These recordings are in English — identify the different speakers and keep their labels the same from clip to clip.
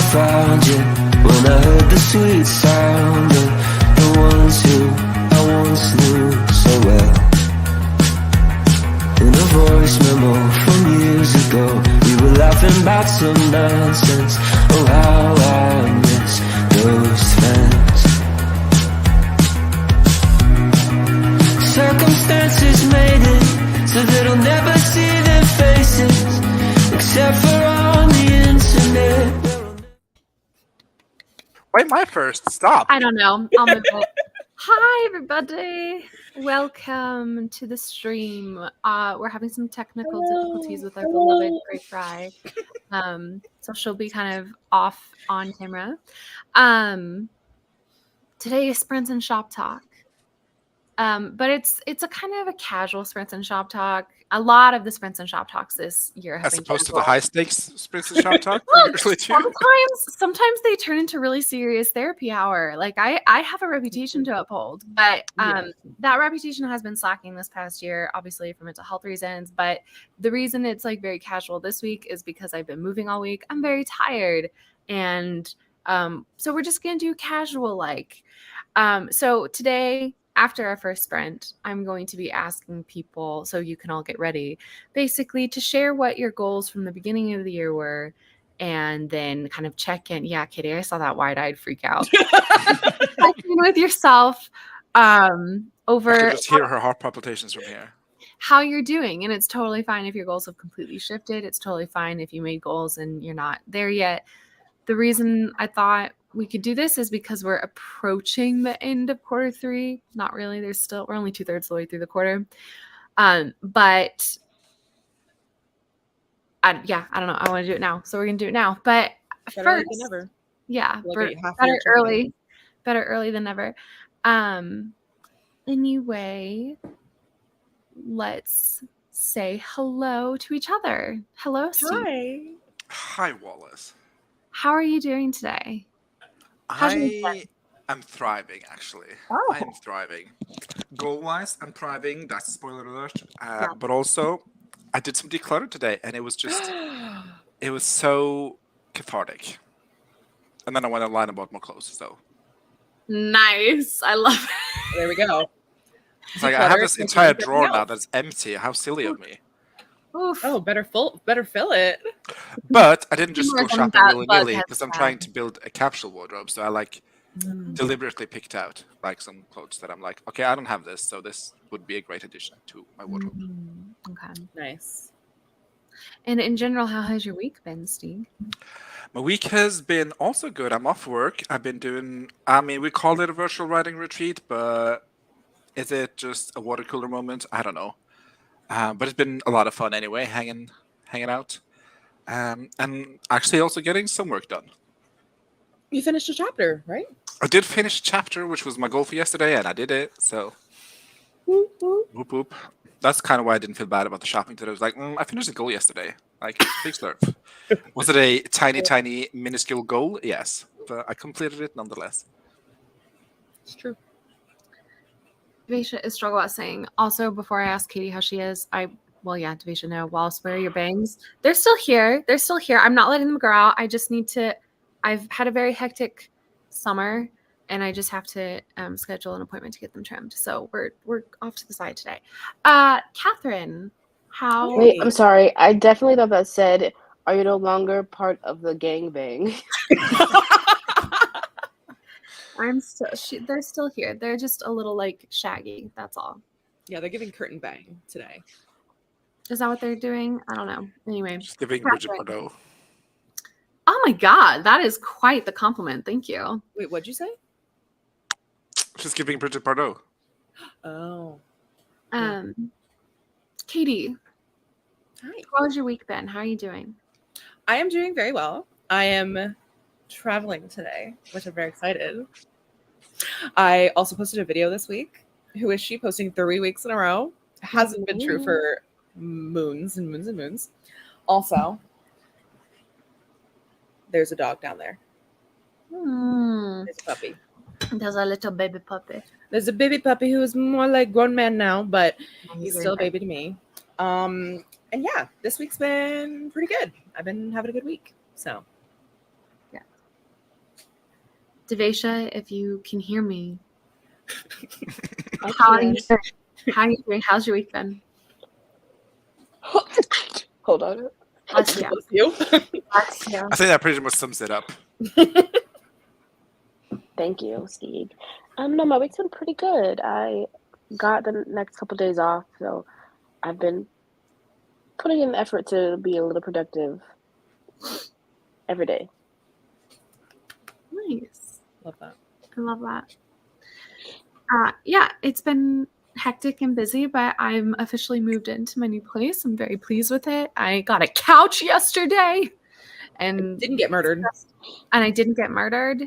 Speaker 1: found you when I heard the sweet sound of the ones who I once knew so well. In a voice memo from years ago, we were laughing about some nonsense. Oh, how I miss those friends. Circumstances made it so that I'll never see their faces, except for on the internet.
Speaker 2: Why am I first? Stop.
Speaker 3: I don't know. I'll move it. Hi, everybody. Welcome to the stream. We're having some technical difficulties with our beloved Great Fry. So she'll be kind of off on camera. Today is Sprints and Shop Talk. But it's a kind of a casual Sprints and Shop Talk. A lot of the Sprints and Shop Talks this year have
Speaker 2: As
Speaker 3: been
Speaker 2: opposed to
Speaker 3: canceled.
Speaker 2: the high stakes Sprints and Shop Talk. Usually too.
Speaker 3: Sometimes they turn into really serious therapy hour. Like I have a reputation to uphold, but that reputation has been slacking this past year, obviously for mental health reasons. But the reason it's like very casual this week is because I've been moving all week. I'm very tired, and so we're just gonna do casual like. So today, after our first sprint, I'm going to be asking people, so you can all get ready, basically to share what your goals from the beginning of the year were, and then kind of check in. Yeah, Kitty, I saw that wide-eyed freak out. Check in with yourself over.
Speaker 2: I can just hear her heart palpitations from here.
Speaker 3: How you're doing, and it's totally fine if your goals have completely shifted. It's totally fine if you made goals and you're not there yet. The reason I thought we could do this is because we're approaching the end of quarter three. Not really. We're only 2/3 of the way through the quarter. But I don't know. I want to do it now. So we're going to do it now. But
Speaker 4: better than never.
Speaker 3: Yeah.
Speaker 4: Like
Speaker 3: better early than never. Anyway, let's say hello to each other. Hello, Steve.
Speaker 2: Hi, Wallace.
Speaker 3: How are you doing today?
Speaker 2: I am thriving, actually.
Speaker 4: Oh.
Speaker 2: I am thriving. Goal-wise, I'm thriving. That's a spoiler alert. But also, I did some declutter today, and it was just, it was so cathartic. And then I went online and bought more clothes, so.
Speaker 3: Nice. I love it.
Speaker 4: There we go.
Speaker 2: It's like, I have this entire drawer now that's empty. How silly of me.
Speaker 3: Oof.
Speaker 4: Oh, better fill it.
Speaker 2: But I didn't just go shopping
Speaker 3: that
Speaker 2: willy-nilly
Speaker 3: bug
Speaker 2: because I'm
Speaker 3: has
Speaker 2: trying to build a capsule wardrobe. So I deliberately picked out like some clothes that I'm like, okay, I don't have this, so this would be a great addition to my wardrobe.
Speaker 3: Okay.
Speaker 4: Nice.
Speaker 3: And in general, how has your week been, Steve?
Speaker 2: My week has been also good. I'm off work. I've been doing, we call it a virtual writing retreat, but is it just a water cooler moment? I don't know. But it's been a lot of fun anyway, hanging out. And actually also getting some work done.
Speaker 4: You finished a chapter, right?
Speaker 2: I did finish a chapter, which was my goal for yesterday, and I did it. So, whoop, whoop. That's kind of why I didn't feel bad about the shopping today. I was like, I finished a goal yesterday. Like, big slurp. Was it a tiny, minuscule goal? Yes. But I completed it nonetheless.
Speaker 4: It's true.
Speaker 3: Devisha is struggle at saying. Also, before I ask Katie how she is, Devisha, no. Wallace, where are your bangs? They're still here. I'm not letting them grow out. I just need to. I've had a very hectic summer, and I just have to schedule an appointment to get them trimmed. So we're off to the side today. Catherine, how?
Speaker 5: Wait, I'm sorry. I definitely thought that said, "Are you no longer part of the gangbang?"
Speaker 3: They're still here. They're just a little like shaggy. That's all.
Speaker 4: Yeah, they're giving curtain bang today.
Speaker 3: Is that what they're doing? I don't know. Anyway,
Speaker 2: just giving Bridget Bardot.
Speaker 3: Oh my God, that is quite the compliment. Thank you.
Speaker 4: Wait, what'd you say?
Speaker 2: Just giving Bridget Bardot.
Speaker 4: Oh.
Speaker 3: Katie.
Speaker 4: Hi.
Speaker 3: How's your week been? How are you doing?
Speaker 4: I am doing very well. I am traveling today, which I'm very excited. I also posted a video this week. Who is she? Posting 3 weeks in a row. Hasn't been true for moons and moons and moons. Also, there's a dog down there. There's a puppy.
Speaker 3: There's a little baby puppy.
Speaker 4: There's a baby puppy who is more like grown man now, but he's still a baby to me. And yeah, this week's been pretty good. I've been having a good week. So
Speaker 3: Devesha, if you can hear me,
Speaker 5: I
Speaker 3: how are
Speaker 5: can.
Speaker 3: you? How are you doing? How's your week been?
Speaker 5: Hold on.
Speaker 3: Bless you.
Speaker 4: Bless you.
Speaker 3: Bless you.
Speaker 2: I think that pretty much sums it up.
Speaker 5: Thank you, Steve. No, my week's been pretty good. I got the next couple days off, so I've been putting in the effort to be a little productive every day.
Speaker 3: Nice.
Speaker 4: Love that.
Speaker 3: I love that. Yeah, it's been hectic and busy, but I'm officially moved into my new place. I'm very pleased with it. I got a couch yesterday, and
Speaker 4: Didn't get murdered.
Speaker 3: I didn't get murdered.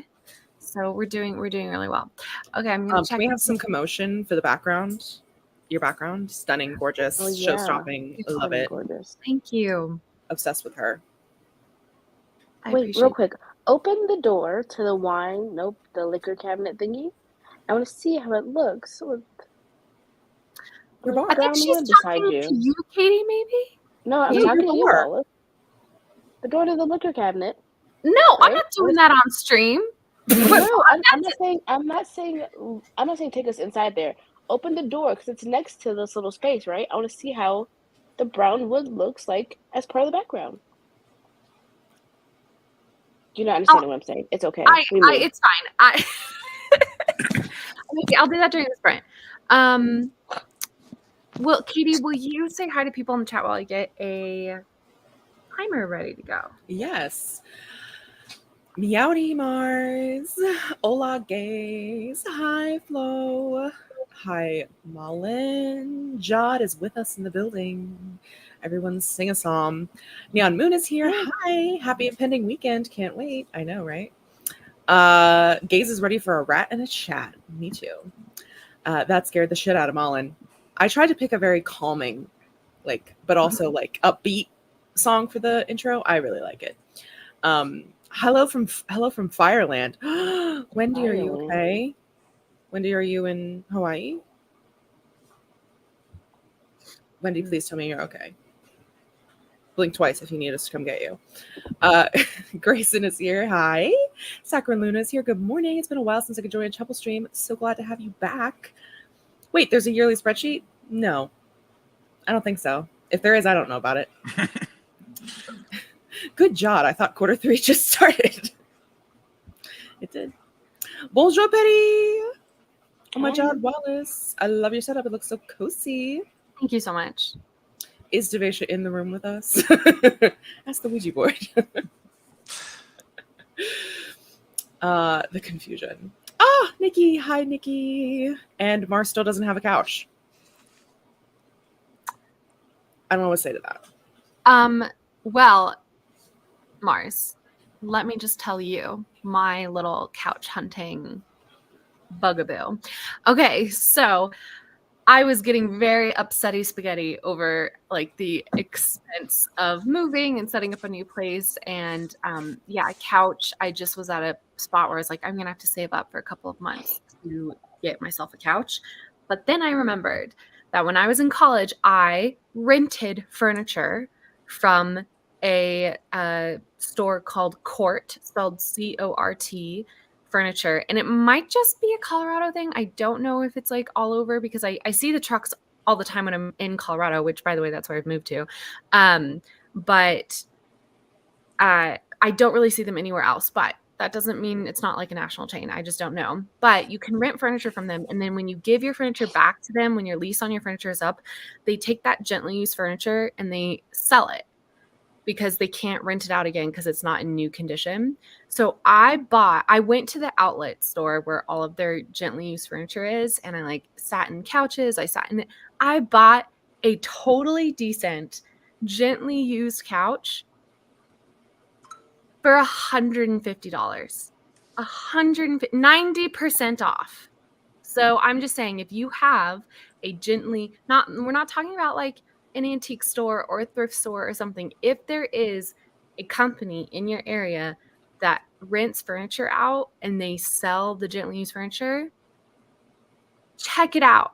Speaker 3: So we're doing really well. Okay, I'm gonna check.
Speaker 4: Can we have some commotion for the background? Your background, stunning, gorgeous,
Speaker 5: Oh, yeah.
Speaker 4: show-stopping.
Speaker 3: It's
Speaker 4: I love
Speaker 5: Stunning,
Speaker 4: it.
Speaker 5: gorgeous.
Speaker 3: Thank you.
Speaker 4: Obsessed with her.
Speaker 3: I
Speaker 5: Wait,
Speaker 3: appreciate
Speaker 5: real quick. Open the door to the wine, the liquor cabinet thingy. I want to see how it looks with
Speaker 4: Your
Speaker 5: the
Speaker 4: bar.
Speaker 3: I think
Speaker 5: brown
Speaker 3: she's
Speaker 5: wood beside
Speaker 3: talking
Speaker 5: you.
Speaker 3: to you, Katie. Maybe.
Speaker 5: No, I'm
Speaker 3: Yeah,
Speaker 4: your
Speaker 5: talking to you,
Speaker 4: door.
Speaker 5: Wallace. The door to the liquor cabinet.
Speaker 3: No, I'm
Speaker 5: Right?
Speaker 3: not doing that on stream.
Speaker 5: No, I'm not saying take us inside there. Open the door because it's next to this little space, right? I want to see how the brown wood looks like as part of the background. Do you not understand what I'm saying? It's okay. We move.
Speaker 3: It's fine. Okay, I'll do that during the sprint. Well, Katie, will you say hi to people in the chat while I get a timer ready to go?
Speaker 4: Yes. Meowdy Mars. Hola gays. Hi Flo. Hi Malin. Jod is with us in the building. Everyone sing a song. Neon Moon is here. Hi. Happy impending weekend. Can't wait. I know, right? Gaze is ready for a rat and a chat. Me too. That scared the shit out of Malin. I tried to pick a very calming, but also upbeat song for the intro. I really like it. Hello from Fireland. Wendy, are you okay? Wendy, are you in Hawaii? Wendy, please tell me you're okay. Blink twice if you need us to come get you. Grayson is here. Hi. Sakura Luna is here. Good morning. It's been a while since I could join a Chapel stream. So glad to have you back. Wait, there's a yearly spreadsheet? No, I don't think so. If there is, I don't know about it. Good job. I thought quarter 3 just started. It did. Bonjour, Petty. Oh my God, Wallace. I love your setup. It looks so cozy.
Speaker 3: Thank you so much.
Speaker 4: Is Devesha in the room with us? That's the Ouija board. The confusion. Nikki. Hi, Nikki. And Mars still doesn't have a couch. I don't know what to say to that.
Speaker 3: Well, Mars, let me just tell you my little couch hunting bugaboo. Okay, so I was getting very upsetty spaghetti over the expense of moving and setting up a new place. And a couch. I just was at a spot where I was like, I'm gonna have to save up for a couple of months to get myself a couch. But then I remembered that when I was in college, I rented furniture from a store called Cort, spelled C-O-R-T, furniture. And it might just be a Colorado thing. I don't know if it's all over because I see the trucks all the time when I'm in Colorado, which, by the way, that's where I've moved to. But I don't really see them anywhere else. But that doesn't mean it's not a national chain. I just don't know. But you can rent furniture from them. And then when you give your furniture back to them, when your lease on your furniture is up, they take that gently used furniture and they sell it because they can't rent it out again because it's not in new condition. So I went to the outlet store where all of their gently used furniture is, and I sat in couches. I bought a totally decent, gently used couch for $150. 90% off. So I'm just saying, if you have a we're not talking about an antique store or a thrift store or something. If there is a company in your area that rents furniture out and they sell the gently used furniture, check it out.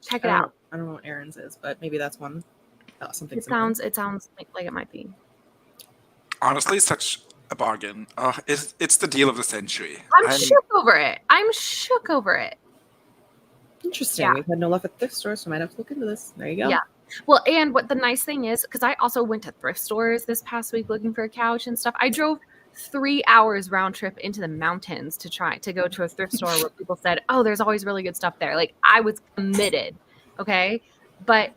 Speaker 3: Check it out.
Speaker 4: I don't know what Aaron's is, but maybe that's one. Something.
Speaker 3: It sounds like it might be.
Speaker 2: Honestly, such a bargain. It's the deal of the century.
Speaker 3: I'm shook over it. I'm shook over it.
Speaker 4: Interesting.
Speaker 3: Yeah.
Speaker 4: We've had no luck at thrift stores, so I might have to look into this. There you go.
Speaker 3: Yeah. Well, and what the nice thing is, because I also went to thrift stores this past week looking for a couch and stuff. I drove 3 hours round trip into the mountains to try to go to a thrift store where people said, "Oh, there's always really good stuff there." Like I was committed, okay? But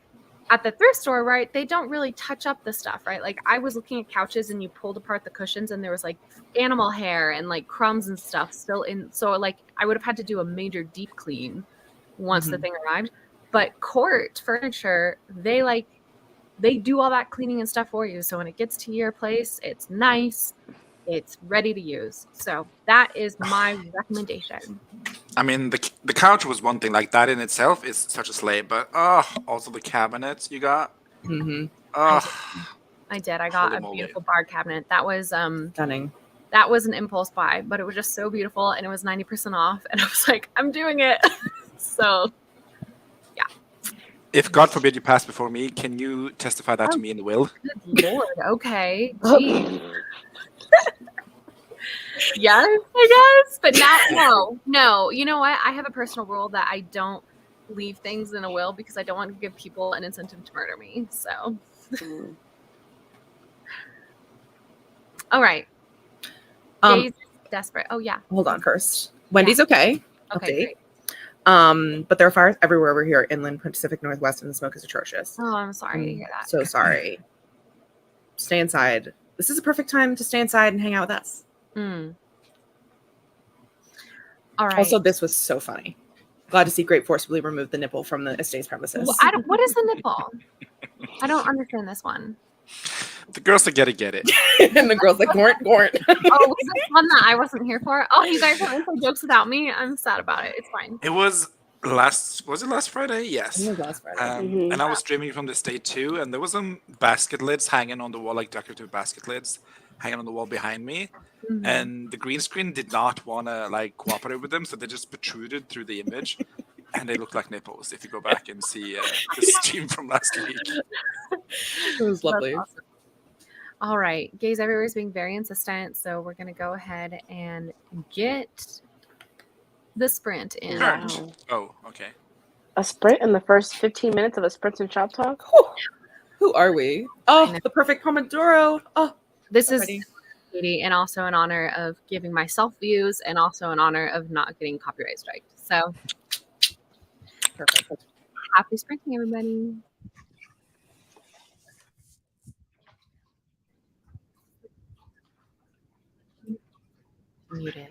Speaker 3: at the thrift store, right, they don't really touch up the stuff, right? Like I was looking at couches and you pulled apart the cushions and there was like animal hair and like crumbs and stuff still in. So like I would have had to do a major deep clean once the thing arrived. But Court Furniture, they do all that cleaning and stuff for you. So when it gets to your place, it's nice, it's ready to use. So that is my recommendation.
Speaker 2: I mean, the couch was one thing. Like that in itself is such a slay. But also the cabinets you got.
Speaker 4: Mm-hmm.
Speaker 3: I did. I got
Speaker 2: Holy
Speaker 3: a
Speaker 2: moly.
Speaker 3: beautiful bar cabinet. That was
Speaker 4: Stunning.
Speaker 3: that was an impulse buy, but it was just so beautiful and it was 90% off. And I was like, I'm doing it. So
Speaker 2: If God forbid you pass before me, can you testify that to me in the will?
Speaker 3: good Lord. Okay. Geez. Yes, I guess. But no. You know what? I have a personal rule that I don't leave things in a will because I don't want to give people an incentive to murder me. So, all right. Days desperate. Oh yeah.
Speaker 4: Hold on first. Wendy's okay.
Speaker 3: Okay.
Speaker 4: Update.
Speaker 3: Great.
Speaker 4: But there are fires everywhere over here, inland, Pacific Northwest, and the smoke is atrocious.
Speaker 3: Oh, I'm sorry to hear that.
Speaker 4: So sorry. Stay inside. This is a perfect time to stay inside and hang out with us.
Speaker 3: All right.
Speaker 4: Also, this was so funny. Glad to see Great forcibly remove the nipple from the estate's premises.
Speaker 3: Well, what is the nipple? I don't understand this one.
Speaker 2: The girls that get it.
Speaker 4: And the girl's like, Gort.
Speaker 3: Oh, was this one that I wasn't here for? Oh, you guys have inside jokes without me? I'm sad about it. It's fine.
Speaker 2: It was last Friday? Yes.
Speaker 4: It was last Friday.
Speaker 2: And I was streaming from the state too, and there was some basket lids hanging on the wall, like decorative basket lids hanging on the wall behind me. And the green screen did not want to like cooperate with them, so they just protruded through the image, and they look like nipples. If you go back and see the stream from last week,
Speaker 4: It was lovely.
Speaker 3: That's awesome. All right, Gays Everywhere is being very insistent, so we're gonna go ahead and get the sprint in.
Speaker 2: Wow.
Speaker 5: Wow.
Speaker 2: Oh, okay.
Speaker 5: A sprint in the first 15 minutes of a sprint in Shoptalk?
Speaker 4: Who are we? Oh, the perfect Pomodoro. Oh,
Speaker 3: This
Speaker 4: already.
Speaker 3: is Katie, and also in honor of giving myself views, and also in honor of not getting copyright striked. So,
Speaker 4: Perfect.
Speaker 3: happy sprinting, everybody! Muted.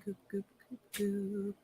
Speaker 4: Goop, goop, goop, goop.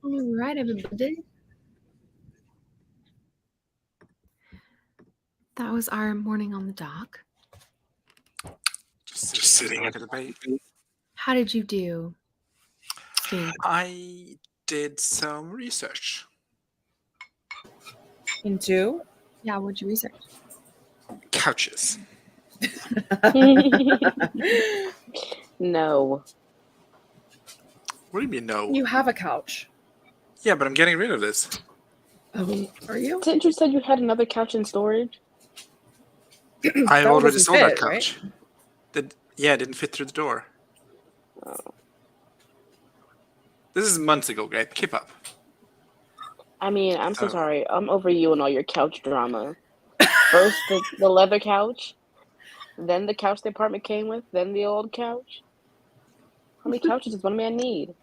Speaker 3: All right, everybody. That was our morning on the dock.
Speaker 2: Just sitting at the bay.
Speaker 3: How did you do, Steve?
Speaker 2: I did some research.
Speaker 4: Into
Speaker 3: Yeah, what'd you research?
Speaker 2: Couches.
Speaker 5: No.
Speaker 2: What do you mean no?
Speaker 4: You have a couch.
Speaker 2: Yeah, but I'm getting rid of this.
Speaker 4: Oh, are you?
Speaker 5: Didn't you say you had another couch in storage?
Speaker 2: I
Speaker 4: That one
Speaker 2: already
Speaker 4: doesn't
Speaker 2: saw that
Speaker 4: fit, right?
Speaker 2: couch. It didn't fit through the door.
Speaker 5: Oh.
Speaker 2: This is months ago, Grape. Keep up.
Speaker 5: I mean, I'm so
Speaker 2: Oh.
Speaker 5: sorry. I'm over you and all your couch drama. First the leather couch, then the couch the apartment came with, then the old couch. How many couches does one man need?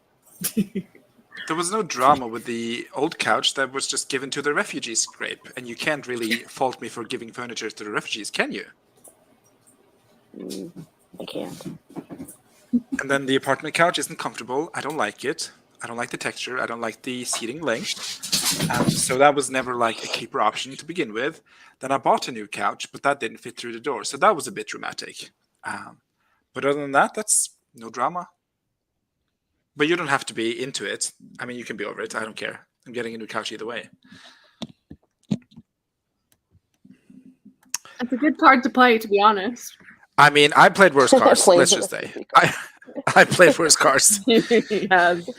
Speaker 2: There was no drama with the old couch that was just given to the refugees, Grape. And you can't really fault me for giving furniture to the refugees, can you?
Speaker 5: I can't.
Speaker 2: And then the apartment couch isn't comfortable. I don't like it. I don't like the texture. I don't like the seating length. So that was never like a keeper option to begin with. Then I bought a new couch, but that didn't fit through the door. So that was a bit dramatic. But other than that, that's no drama. But you don't have to be into it. I mean, you can be over it. I don't care. I'm getting a new couch either way.
Speaker 3: That's a good card to play, to be honest.
Speaker 2: I mean, I played worse cards.
Speaker 5: Played
Speaker 2: Let's
Speaker 5: the
Speaker 2: just say
Speaker 5: rest
Speaker 2: I played worse cards.
Speaker 4: Yes.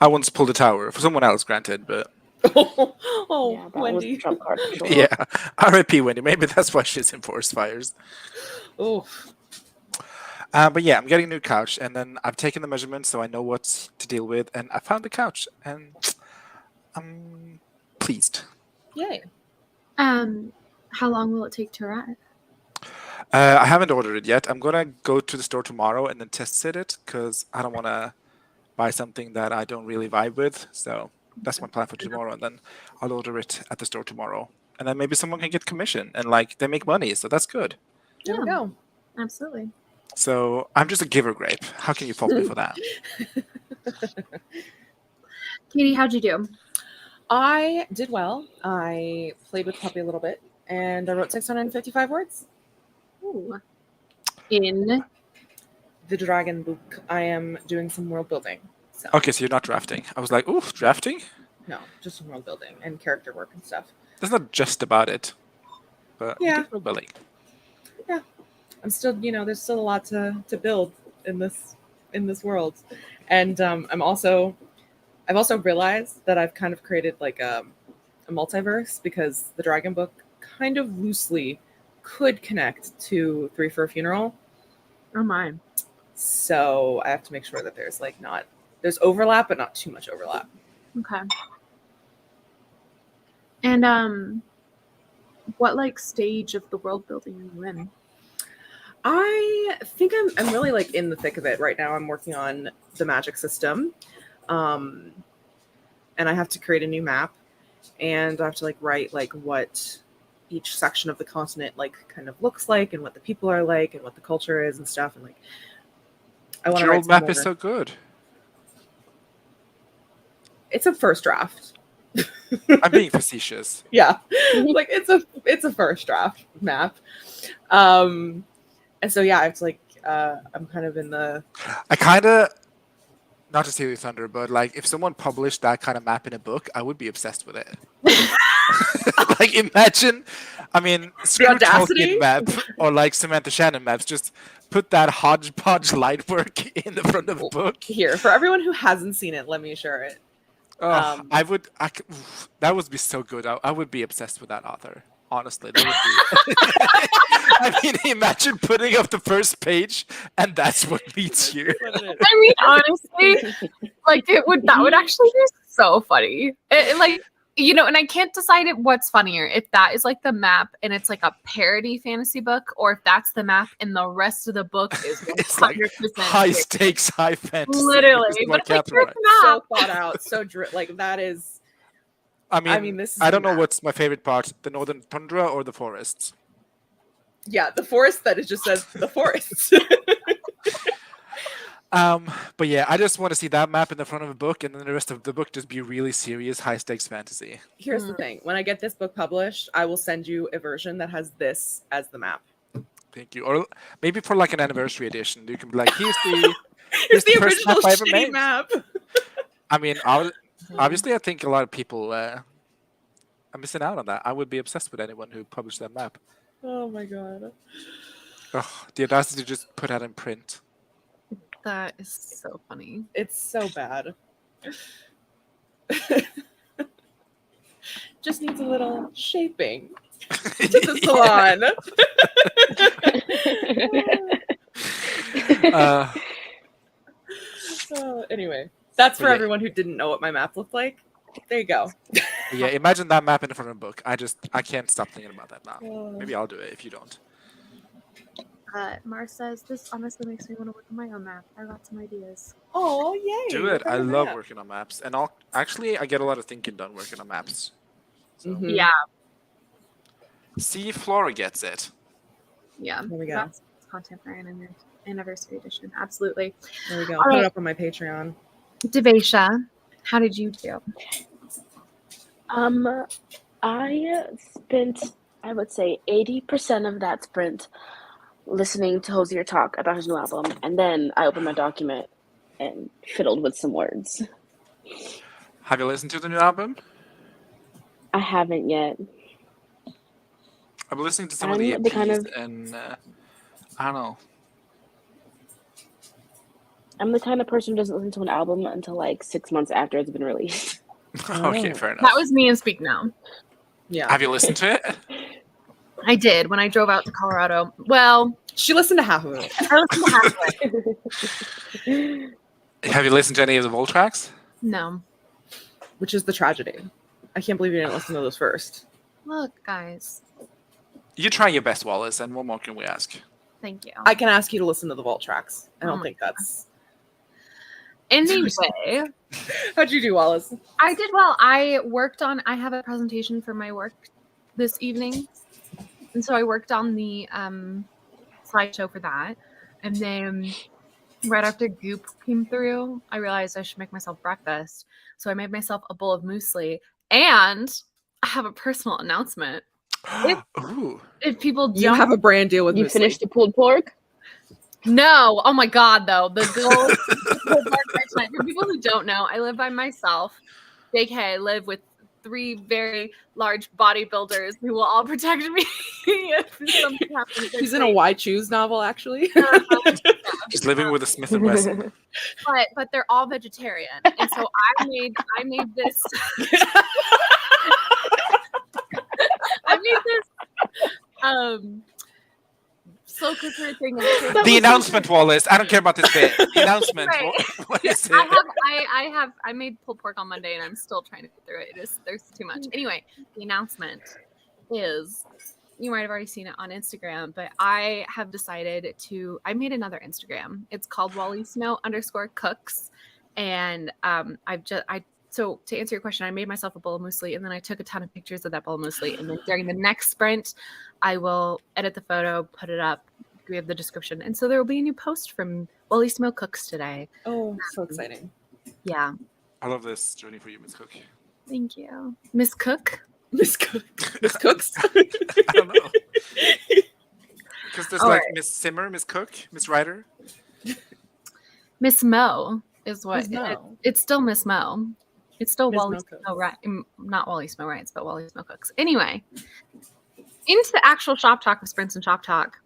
Speaker 2: I once pulled a tower for someone else, granted, but
Speaker 4: Oh,
Speaker 5: Yeah, that
Speaker 4: Wendy.
Speaker 5: was a trump card for sure.
Speaker 2: yeah. R.I.P. Wendy. Maybe that's why she's in forest fires.
Speaker 4: Oh,
Speaker 2: But yeah, I'm getting a new couch, and then I've taken the measurements, so I know what to deal with, and I found the couch, and I'm pleased.
Speaker 4: yay.
Speaker 3: How long will it take to arrive?
Speaker 2: I haven't ordered it yet. I'm gonna go to the store tomorrow and then test sit it because I don't want to buy something that I don't really vibe with. So that's my plan for tomorrow, and then I'll order it at the store tomorrow, and then maybe someone can get commission and like they make money, so that's good.
Speaker 4: There we go.
Speaker 3: Absolutely.
Speaker 2: So I'm just a giver, Grape. How can you fault me for that?
Speaker 3: Katie, how'd you do?
Speaker 4: I did well. I played with Puppy a little bit, and I wrote 655 words.
Speaker 3: Ooh. In
Speaker 4: The Dragon Book. I am doing some world building. So
Speaker 2: Okay, so you're not drafting. I was like, ooh, drafting?
Speaker 4: no, just some world building and character work and stuff.
Speaker 2: That's not just about it, but
Speaker 4: Yeah.
Speaker 2: world building.
Speaker 4: I'm still, there's still a lot to build in this world, and I've also realized that I've kind of created like a multiverse because the Dragon Book kind of loosely could connect to Three for a Funeral.
Speaker 3: oh my.
Speaker 4: So I have to make sure that there's overlap, but not too much overlap.
Speaker 3: Okay. And what like stage of the world building are you in?
Speaker 4: I think I'm really like in the thick of it right now. I'm working on the magic system, and I have to create a new map, and I have to like write like what each section of the continent like kind of looks like, and what the people are like, and what the culture is and stuff. And like, I want to
Speaker 2: Your
Speaker 4: write
Speaker 2: old
Speaker 4: some
Speaker 2: map
Speaker 4: more.
Speaker 2: is so good.
Speaker 4: It's a first draft.
Speaker 2: I'm being facetious.
Speaker 4: Yeah, like it's a first draft map. And so yeah, it's like I'm kind of in the
Speaker 2: I kind of, not to steal your thunder, but like if someone published that kind of map in a book, I would be obsessed with it. Like imagine, I mean, screw
Speaker 4: audacity?
Speaker 2: Tolkien map or like Samantha Shannon maps. Just put that hodgepodge light work in the front of a book.
Speaker 4: here for everyone who hasn't seen it. Let me share it.
Speaker 2: Oh, that would be so good. I would be obsessed with that author. Honestly, that would be. I mean, imagine putting up the first page and that's what meets you.
Speaker 3: I mean, honestly, like that would actually be so funny. Like, and I can't decide what's funnier, if that is like the map and it's like a parody fantasy book, or if that's the map and the rest of the book is 100%
Speaker 2: It's like high stakes, high fantasy.
Speaker 3: Literally,
Speaker 2: with
Speaker 3: but
Speaker 2: more
Speaker 3: it's like
Speaker 2: capital,
Speaker 3: here's
Speaker 2: right?
Speaker 3: the
Speaker 4: So
Speaker 3: map.
Speaker 4: thought out, so like that is.
Speaker 2: I mean,
Speaker 4: this is
Speaker 2: I
Speaker 4: the
Speaker 2: don't know
Speaker 4: map.
Speaker 2: what's my favorite part: the northern tundra or the forests.
Speaker 4: Yeah, the forest that it just says the forest.
Speaker 2: But yeah, I just want to see that map in the front of a book, and then the rest of the book just be really serious, high stakes fantasy.
Speaker 4: Here's the thing: when I get this book published, I will send you a version that has this as the map.
Speaker 2: Thank you. Or maybe for like an anniversary edition, you can be like, here's
Speaker 4: Here's the
Speaker 2: first
Speaker 4: original
Speaker 2: map I ever
Speaker 4: shitty
Speaker 2: made.
Speaker 4: map.
Speaker 2: I mean, obviously, I think a lot of people are missing out on that. I would be obsessed with anyone who published that map.
Speaker 4: Oh my god.
Speaker 2: Oh, the audacity to just put that in print.
Speaker 3: That is so funny.
Speaker 4: It's so bad. Just needs a little shaping to the salon. So anyway, that's for
Speaker 2: yeah.
Speaker 4: everyone who didn't know what my map looked like. There you go.
Speaker 2: Yeah, imagine that map in the front of a book. I can't stop thinking about that now.
Speaker 4: Oh.
Speaker 2: Maybe I'll do it if you don't.
Speaker 3: Mars says, this honestly makes me want to work on my own map. I got some ideas.
Speaker 4: Oh, yay.
Speaker 2: Do it.
Speaker 4: Work on
Speaker 2: I
Speaker 4: the
Speaker 2: love
Speaker 4: map.
Speaker 2: working on maps, and actually I get a lot of thinking done working on maps. So.
Speaker 4: Mhm.
Speaker 3: Yeah.
Speaker 2: See if Flora gets it.
Speaker 3: Yeah.
Speaker 4: There we go.
Speaker 3: That's content for an anniversary edition. Absolutely.
Speaker 4: There we go.
Speaker 3: All
Speaker 4: I'll put
Speaker 3: right.
Speaker 4: it up on my Patreon.
Speaker 3: Devesha, how did you do?
Speaker 5: I spent, I would say, 80% of that sprint listening to Hosier talk about his new album, and then I opened my document and fiddled with some words.
Speaker 2: Have you listened to the new album?
Speaker 5: I haven't yet.
Speaker 2: I've been listening to some of
Speaker 5: I'm
Speaker 2: the
Speaker 5: the
Speaker 2: EPs,
Speaker 5: kind of-
Speaker 2: and I don't know.
Speaker 5: I'm the kind of person who doesn't listen to an album until like 6 months after it's been released.
Speaker 2: Okay,
Speaker 4: Oh.
Speaker 2: fair enough.
Speaker 3: That was me and Speak Now.
Speaker 4: Yeah.
Speaker 2: Have you listened to it?
Speaker 3: I did when I drove out to Colorado. Well,
Speaker 4: She listened to half of it.
Speaker 3: I listened to half of it.
Speaker 2: Have you listened to any of the Volt tracks?
Speaker 3: No.
Speaker 4: Which is the tragedy. I can't believe you didn't listen to those first.
Speaker 3: Look, guys.
Speaker 2: You try your best, Wallace, and what more can we ask?
Speaker 3: Thank you.
Speaker 4: I can ask you to listen to the Vault tracks. I
Speaker 3: Oh
Speaker 4: don't
Speaker 3: my
Speaker 4: think that's...
Speaker 3: Anyway,
Speaker 4: How'd you do, Wallace?
Speaker 3: I did well. I have a presentation for my work this evening. And so I worked on the slideshow for that. And then right after Goop came through, I realized I should make myself breakfast. So I made myself a bowl of muesli. And I have a personal announcement.
Speaker 2: Ooh.
Speaker 3: If people don't
Speaker 4: You have a brand deal with
Speaker 5: You
Speaker 4: Muesli.
Speaker 5: finished the pulled pork?
Speaker 3: No. Oh my God, though. The goal for people who don't know, I live by myself. JK, I live with 3 very large bodybuilders who will all protect me if something happens.
Speaker 4: He's in a Why Choose novel, actually.
Speaker 2: Just living with a Smith and Wesson.
Speaker 3: But they're all vegetarian. And so I made this slow cooker thing.
Speaker 2: The announcement, Wallace. I don't care about this bit. The announcement.
Speaker 3: Right.
Speaker 2: What is it?
Speaker 3: I made pulled pork on Monday and I'm still trying to get through it. There's too much. Anyway, the announcement is, you might have already seen it on Instagram, but I have decided I made another Instagram. It's called WallySnow_cooks. And so to answer your question, I made myself a bowl of muesli and then I took a ton of pictures of that bowl of muesli. And then during the next sprint, I will edit the photo, put it up, give the description. And so there will be a new post from Wally Snow Cooks today.
Speaker 4: Oh, so exciting.
Speaker 3: Yeah.
Speaker 2: I love this journey for you, Miss Cook.
Speaker 3: Thank you. Miss Cook?
Speaker 4: Miss Cooks?
Speaker 2: I don't know. Because there's
Speaker 3: All
Speaker 2: like
Speaker 3: right.
Speaker 2: Miss Simmer, Miss Cook, Miss Ryder.
Speaker 3: Miss Mo is what
Speaker 4: Miss Mo.
Speaker 3: it's still Miss Mo. It's still
Speaker 4: Miss
Speaker 3: Wally
Speaker 4: Mo Cooks.
Speaker 3: Snow, right? Not Wally Snow Rights, but Wally Snow Cooks. Anyway, into the actual shop talk of sprints and shop talk.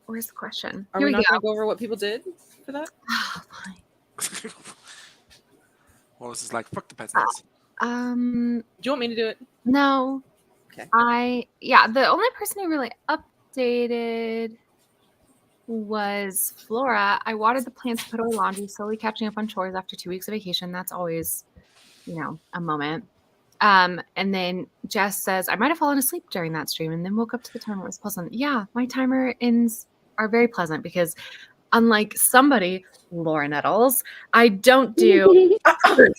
Speaker 3: Where's the question?
Speaker 4: Are
Speaker 3: Here
Speaker 4: we
Speaker 3: we
Speaker 4: not
Speaker 3: go.
Speaker 4: going to go over what people did for that?
Speaker 3: Fine.
Speaker 2: Wallace is like, fuck the peasants.
Speaker 4: Do you want me to do it?
Speaker 3: No.
Speaker 4: Okay.
Speaker 3: The only person who really updated was Flora. I watered the plants, put away laundry, slowly catching up on chores after 2 weeks of vacation. That's always, a moment. And then Jess says, I might have fallen asleep during that stream and then woke up to the timer. It was pleasant. Yeah, my timer ends are very pleasant because unlike somebody, Laura Nettles, I don't do thunder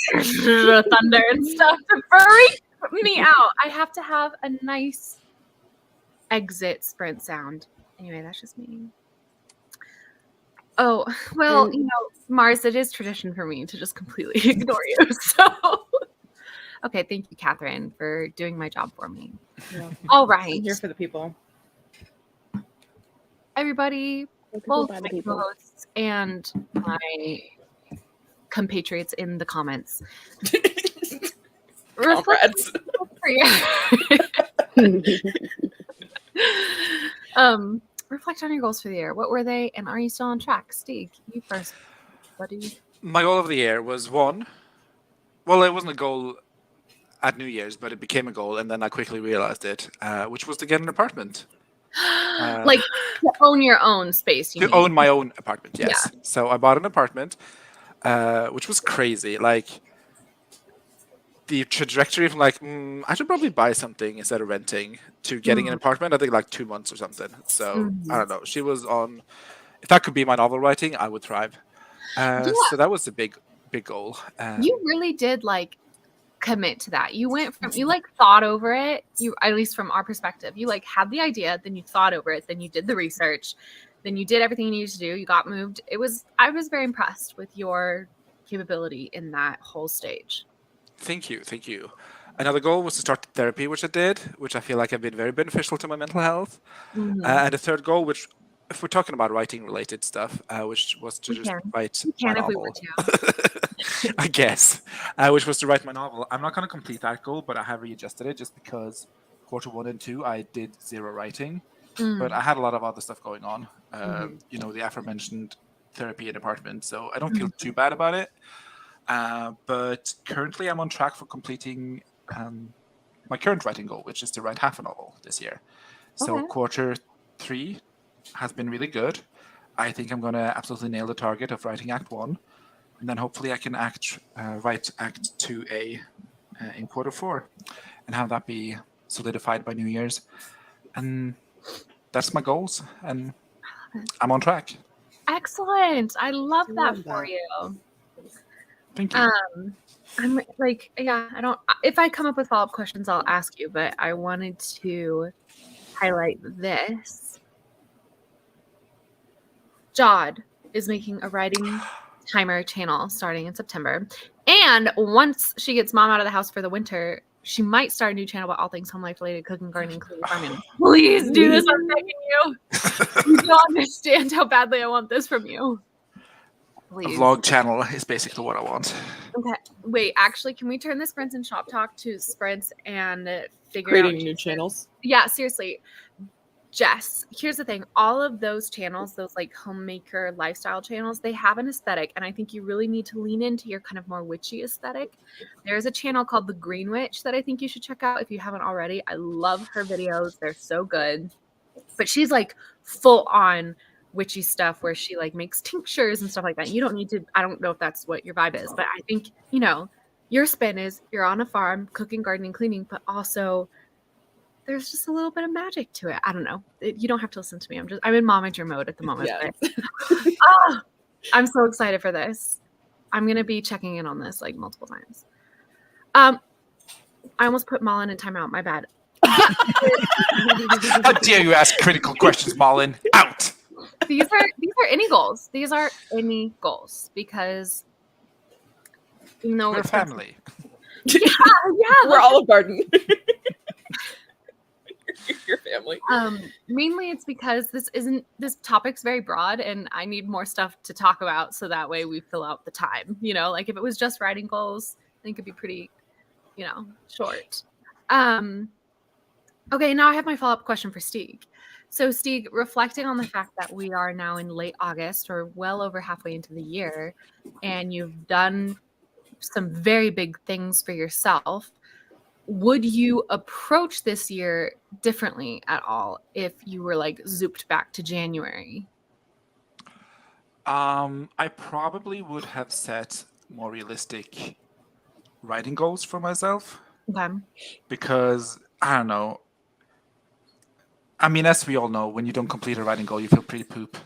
Speaker 3: and stuff to freak me out. I have to have a nice exit sprint sound. Anyway, that's just me. Oh, well,
Speaker 5: And
Speaker 3: Mars, it is tradition for me to just completely ignore you. So, okay, thank you, Catherine, for doing my job for me. All right,
Speaker 4: I'm here for the people.
Speaker 3: everybody,
Speaker 5: the people
Speaker 3: both
Speaker 5: by the
Speaker 3: my
Speaker 5: people.
Speaker 3: co-hosts and my compatriots in the comments.
Speaker 4: Comrades.
Speaker 3: Reflect on your goals for the year. What were they, and are you still on track? Steve, you first, buddy.
Speaker 2: My goal of the year was one. Well, it wasn't a goal at New Year's, but it became a goal, and then I quickly realized it, which was to get an apartment.
Speaker 3: Like to own your own space, you
Speaker 2: To
Speaker 3: mean?
Speaker 2: own my own apartment,
Speaker 3: Yeah.
Speaker 2: yes. So I bought an apartment, which was crazy. Like the trajectory from like I should probably buy something instead of renting to getting an apartment. I think like 2 months or something. So I don't know. She was on. If that could be my novel writing, I would thrive. So that was the big goal.
Speaker 3: You really did like commit to that. You went from you like thought over it. You, at least from our perspective, you like had the idea, then you thought over it, then you did the research, then you did everything you needed to do. You got moved. I was very impressed with your capability in that whole stage.
Speaker 2: Thank you. Another goal was to start therapy, which I did, which I feel like have been very beneficial to my mental health. And the third goal, which if we're talking about writing related stuff, which was to just write my
Speaker 3: If we
Speaker 2: novel.
Speaker 3: want to.
Speaker 2: I guess, which was to write my novel. I'm not going to complete that goal, but I have readjusted it just because quarter 1 and 2 I did 0 writing, but I had a lot of other stuff going on. The aforementioned therapy and apartment, so I don't feel too bad about it. But currently, I'm on track for completing my current writing goal, which is to write half a novel this year. So quarter 3 has been really good. I think I'm going to absolutely nail the target of writing Act 1. And then hopefully I can write Act 2A in quarter 4 and have that be solidified by New Year's. And that's my goals. And I'm on track.
Speaker 3: Excellent. I love that for you.
Speaker 2: Thank you.
Speaker 3: I'm like, yeah, I don't, if I come up with follow-up questions, I'll ask you, but I wanted to highlight this. Jod is making a writing timer channel starting in September. And once she gets mom out of the house for the winter, she might start a new channel about all things home life related, cooking, gardening, cleaning, farming. Please do this. I'm begging you. You don't understand how badly I want this from you. Please.
Speaker 2: A vlog channel is basically what I want.
Speaker 3: Okay. Wait, actually, can we turn the sprints and Shoptalk to sprints and figure out
Speaker 4: Creating new channels?
Speaker 3: Yeah, seriously. Jess, here's the thing. All of those channels, those like homemaker lifestyle channels, they have an aesthetic. And I think you really need to lean into your kind of more witchy aesthetic. There's a channel called The Green Witch that I think you should check out if you haven't already. I love her videos. They're so good. But she's like full on witchy stuff where she like makes tinctures and stuff like that. You don't need to, I don't know if that's what your vibe is, but I think, your spin is you're on a farm, cooking, gardening, cleaning, but also there's just a little bit of magic to it. I don't know. You don't have to listen to me. I'm in momager mode at the moment.
Speaker 4: Yeah.
Speaker 3: But, I'm so excited for this. I'm going to be checking in on this like multiple times. I almost put Malin in timeout. My bad.
Speaker 2: How dare you ask critical questions, Malin? Out.
Speaker 3: These are any goals. These are any goals because
Speaker 2: we're family.
Speaker 3: Yeah,
Speaker 4: we're Olive Garden. Your family.
Speaker 3: Mainly it's because this topic's very broad and I need more stuff to talk about so that way we fill out the time. Like if it was just writing goals, I think it'd be pretty, short. Okay, now I have my follow-up question for Stieg. So Stieg, reflecting on the fact that we are now in late August or well over halfway into the year, and you've done some very big things for yourself, would you approach this year differently at all if you were like zooped back to January?
Speaker 2: I probably would have set more realistic writing goals for myself.
Speaker 3: Okay.
Speaker 2: Because I don't know. I mean, as we all know, when you don't complete a writing goal, you feel pretty poop.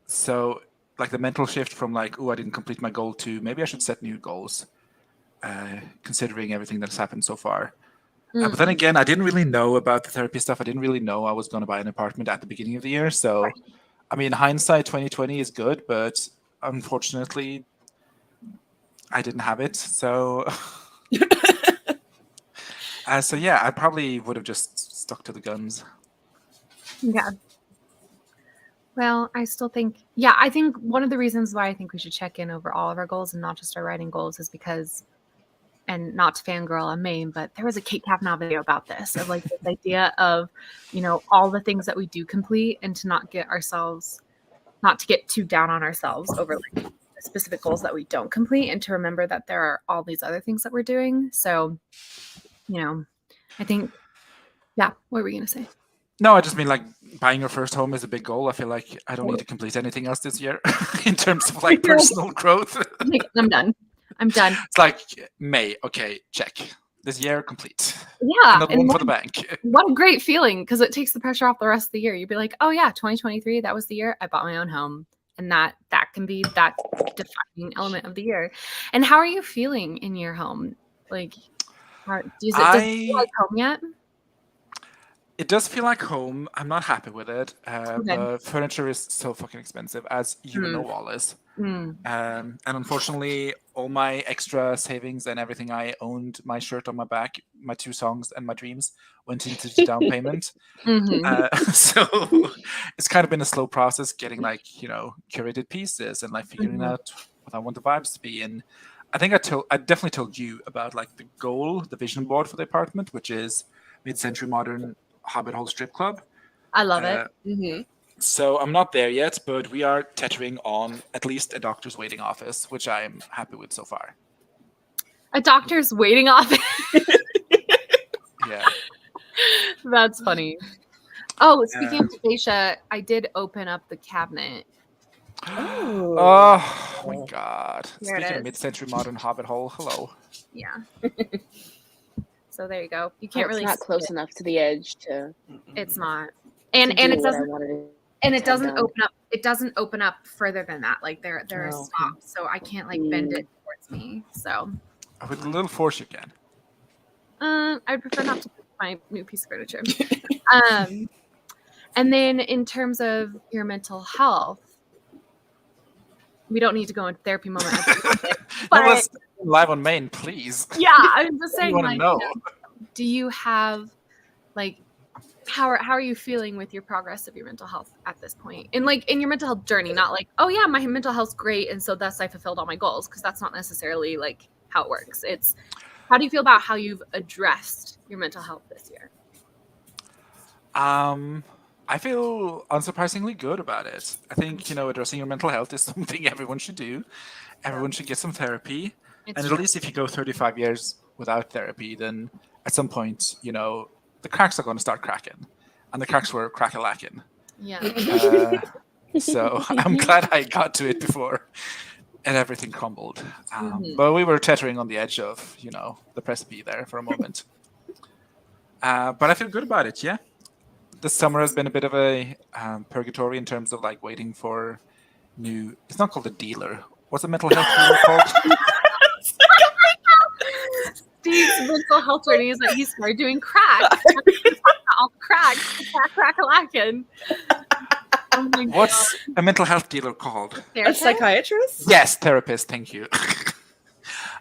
Speaker 2: So like the mental shift from like, oh, I didn't complete my goal to maybe I should set new goals, considering everything that's happened so far. But then again, I didn't really know about the therapy stuff. I didn't really know I was going to buy an apartment at the beginning of the year. So I mean, hindsight 2020 is good, but unfortunately, I didn't have it. So, so yeah, I probably would have just stuck to the guns.
Speaker 3: Yeah. Well, I still think, I think one of the reasons why I think we should check in over all of our goals and not just our writing goals is because, and not to fangirl on Maine, but there was a Kate Kavanaugh video about this, of like this idea of, all the things that we do complete, and to not get too down on ourselves over like the specific goals that we don't complete, and to remember that there are all these other things that we're doing. So, I think, what were we going to say?
Speaker 2: No, I just mean like buying your first home is a big goal. I feel like I don't need to complete anything else this year in terms of like personal growth.
Speaker 3: I'm done.
Speaker 2: It's like May, okay, check. This year complete.
Speaker 3: Yeah,
Speaker 2: Another one for the bank.
Speaker 3: What a great feeling, because it takes the pressure off the rest of the year. You'd be like, oh yeah, 2023, that was the year I bought my own home, and that can be that defining element of the year. And how are you feeling in your home? Like, does it feel like home yet?
Speaker 2: It does feel like home. I'm not happy with it. The furniture is so fucking expensive, as you know, Wallace. And unfortunately, all my extra savings and everything I owned, my shirt on my back, my 2 songs, and my dreams went into the down payment. So it's kind of been a slow process getting like, curated pieces and like figuring out what I want the vibes to be. And I think I definitely told you about like the goal, the vision board for the apartment, which is mid-century modern Hobbit Hole strip club.
Speaker 3: I love it.
Speaker 2: So I'm not there yet, but we are teetering on at least a doctor's waiting office, which I'm happy with so far.
Speaker 3: A doctor's waiting office?
Speaker 2: Yeah.
Speaker 3: That's funny. Oh, speaking of Dacia, I did open up the cabinet.
Speaker 2: Oh my God.
Speaker 3: There
Speaker 2: Speaking of mid-century modern Hobbit Hole, hello.
Speaker 3: Yeah. So there you go. You can't really.
Speaker 5: It's not close enough to the edge to.
Speaker 3: It's not, and it doesn't. And it doesn't open up. It doesn't open up further than that. Like there are stops, so I can't like bend it towards me. So.
Speaker 2: With a little force, you can.
Speaker 3: I'd prefer not to put my new piece of furniture. And then in terms of your mental health, we don't need to go into therapy moment.
Speaker 2: But let's live on Maine, please.
Speaker 3: Yeah, I'm just saying.
Speaker 2: Want to know?
Speaker 3: Do you have like? How are you feeling with your progress of your mental health at this point? And like in your mental health journey, not like, oh yeah, my mental health's great, and so thus I fulfilled all my goals, because that's not necessarily like how it works. It's how do you feel about how you've addressed your mental health this year?
Speaker 2: I feel unsurprisingly good about it. I think, addressing your mental health is something everyone should do. Everyone should get some therapy. And at least if you go 35 years without therapy, then at some point, the cracks are going to start cracking. And the cracks were crack-a-lacking.
Speaker 3: Yeah.
Speaker 2: So I'm glad I got to it before and everything crumbled. But we were teetering on the edge of, the precipice there for a moment. But I feel good about it, yeah. This summer has been a bit of a purgatory in terms of like waiting for new. It's not called a dealer. What's a mental health dealer called?
Speaker 3: Steve's mental health journey is that he started doing crack. All crack-a-lacking. Oh my God.
Speaker 2: What's a mental health dealer called?
Speaker 4: Therapist? A psychiatrist?
Speaker 2: Yes, therapist. Thank you.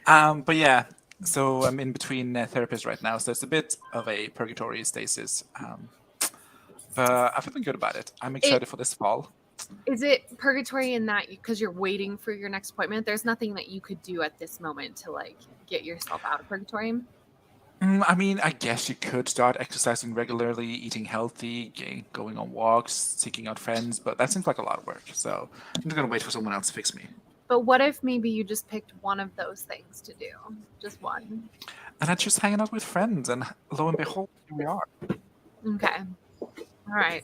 Speaker 2: But yeah, so I'm in between therapists right now, so it's a bit of a purgatory stasis. But I'm feeling good about it. I'm excited for this fall.
Speaker 3: Is it purgatory in that because you're waiting for your next appointment? There's nothing that you could do at this moment to like get yourself out of purgatory?
Speaker 2: I mean, I guess you could start exercising regularly, eating healthy, going on walks, seeking out friends, but that seems like a lot of work. So I'm just going to wait for someone else to fix me.
Speaker 3: But what if maybe you just picked one of those things to do? Just one.
Speaker 2: And I just hanging out with friends, and lo and behold, here we are.
Speaker 3: Okay. All right.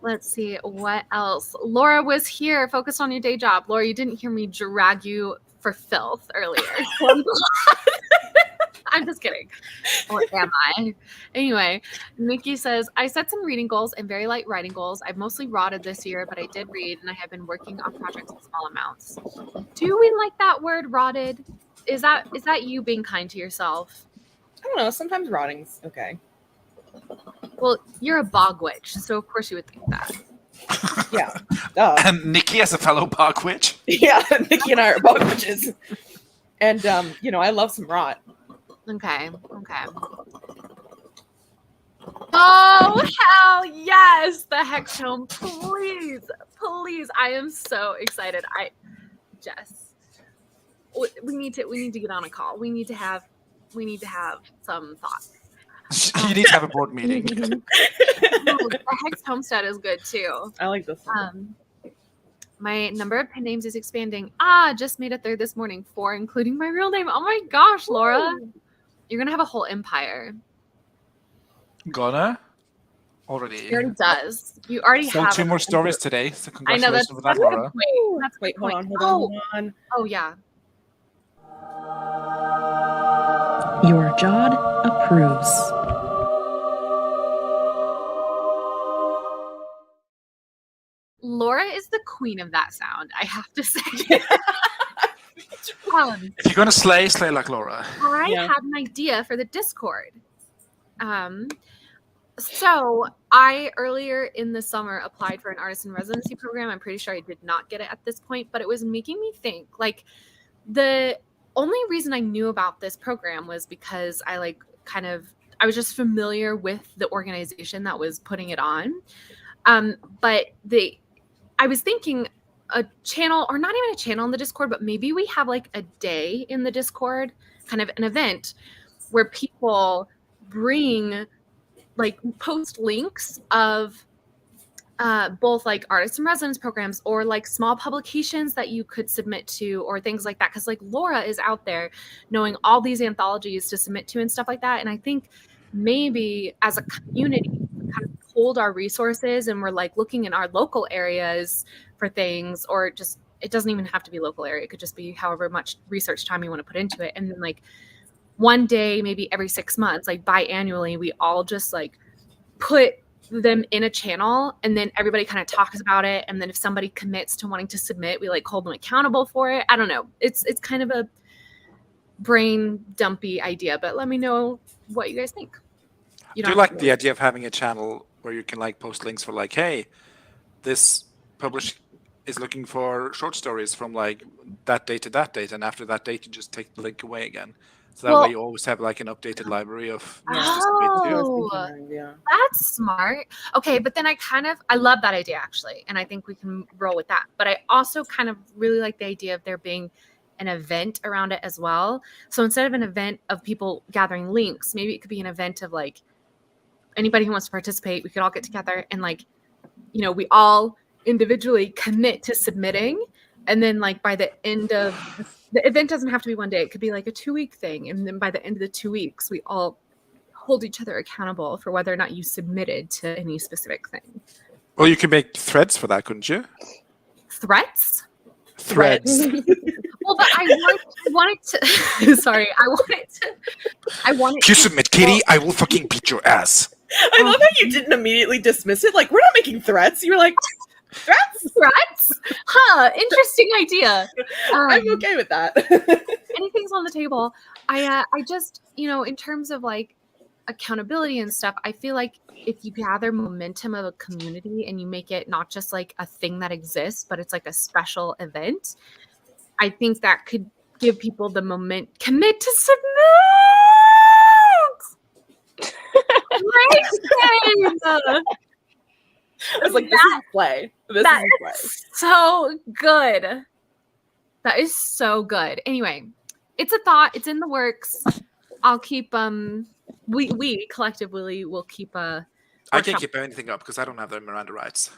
Speaker 3: Let's see what else. Laura was here. Focus on your day job. Laura, you didn't hear me drag you for filth earlier. I'm just kidding. Or am I? Anyway, Nikki says, I set some reading goals and very light writing goals. I've mostly rotted this year, but I did read and I have been working on projects in small amounts. Do we like that word, rotted? Is that you being kind to yourself?
Speaker 4: I don't know. Sometimes rotting's okay.
Speaker 3: Well, you're a bog witch, so of course you would think that.
Speaker 4: Yeah. Duh.
Speaker 2: And Nikki as a fellow bog witch.
Speaker 4: Yeah, Nikki and I are bug witches. And I love some rot.
Speaker 3: Okay. Oh, hell yes! The Hex Tome, please. I am so excited. Jess, we need to get on a call. We need to have some thoughts.
Speaker 2: You need to have a board meeting.
Speaker 3: The Hex Homestead is good too.
Speaker 4: I like this one.
Speaker 3: My number of pen names is expanding. Just made a third this morning, 4, including my real name. Oh my gosh, Laura. You're going to have a whole empire.
Speaker 2: Gonna? Already.
Speaker 3: It already does. You already
Speaker 2: So
Speaker 3: have
Speaker 2: 2 more stories today. So
Speaker 3: I know
Speaker 2: congratulations
Speaker 3: that's
Speaker 2: with that, Laura.
Speaker 4: Wait, hold on.
Speaker 3: Oh, yeah.
Speaker 6: Your Jod approves.
Speaker 3: Laura is the queen of that sound, I have to say.
Speaker 2: If you're gonna slay like Laura.
Speaker 3: I
Speaker 4: Yeah.
Speaker 3: had an idea for the Discord. So I earlier in the summer applied for an artist in residency program. I'm pretty sure I did not get it at this point, but it was making me think. Like, the only reason I knew about this program was because I was just familiar with the organization that was putting it on. But I was thinking a channel, or not even a channel in the Discord, but maybe we have like a day in the Discord, kind of an event where people post links of both like artists in residence programs or like small publications that you could submit to or things like that. Because like Laura is out there knowing all these anthologies to submit to and stuff like that. And I think maybe as a community, we kind of hold our resources and we're like looking in our local areas for things, or just, it doesn't even have to be local area. It could just be however much research time you want to put into it. And then like one day, maybe every 6 months, like biannually, we all just like put them in a channel and then everybody kind of talks about it. And then if somebody commits to wanting to submit, we like hold them accountable for it. I don't know. It's kind of a brain dumpy idea, but let me know what you guys think.
Speaker 2: Do you like the idea of having a channel where you can like post links for like, hey, this publisher is looking for short stories from like that date to that date, and after that date you just take the link away again. So that way you always have like an updated library of links to submit to.
Speaker 4: Yeah.
Speaker 3: That's smart. Okay, but then I love that idea actually, and I think we can roll with that. But I also kind of really like the idea of there being an event around it as well. So instead of an event of people gathering links, maybe it could be an event of like anybody who wants to participate, we could all get together and like, we all individually commit to submitting. And then like by the end of the event doesn't have to be one day. It could be like a 2-week thing. And then by the end of the 2 weeks, we all hold each other accountable for whether or not you submitted to any specific thing.
Speaker 2: Well, you can make threads for that, couldn't you?
Speaker 3: Threats?
Speaker 2: Threads.
Speaker 3: Well, but I wanted to. Sorry, I wanted.
Speaker 2: If you submit, Katie, I will fucking beat your ass.
Speaker 4: I love how you didn't immediately dismiss it. Like, we're not making threats. You were like, threats?
Speaker 3: Threats? Huh? Interesting idea.
Speaker 4: I'm okay with that.
Speaker 3: Anything's on the table. I just, in terms of like accountability and stuff, I feel like if you gather momentum of a community and you make it not just like a thing that exists, but it's like a special event, I think that could give people the commit to submit.
Speaker 4: I was like, this is play. This is play.
Speaker 3: So good. That is so good. Anyway, it's a thought. It's in the works. I'll keep we collectively will keep a.
Speaker 2: I can't keep anything up because I don't have the Miranda rights.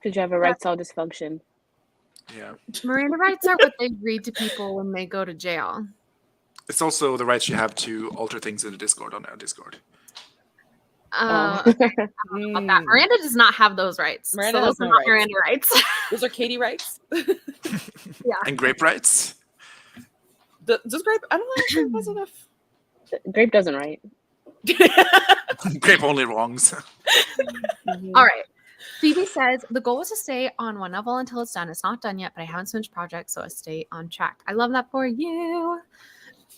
Speaker 5: Because you have erectile dysfunction.
Speaker 2: Yeah.
Speaker 3: Miranda rights are what they read to people when they go to jail.
Speaker 2: It's also the rights you have to alter things in the Discord on our Discord.
Speaker 3: About that. Miranda does not have those rights.
Speaker 4: Miranda
Speaker 3: so
Speaker 4: has
Speaker 3: those are
Speaker 4: no
Speaker 3: not
Speaker 4: rights.
Speaker 3: Miranda rights.
Speaker 4: Those are Katie rights.
Speaker 3: Yeah.
Speaker 2: And grape rights?
Speaker 4: Does grape? I don't know if grape has enough.
Speaker 5: Grape doesn't write.
Speaker 2: Grape only wrongs.
Speaker 3: All right. Phoebe says, the goal was to stay on one novel until it's done. It's not done yet, but I haven't finished projects, so I stay on track. I love that for you.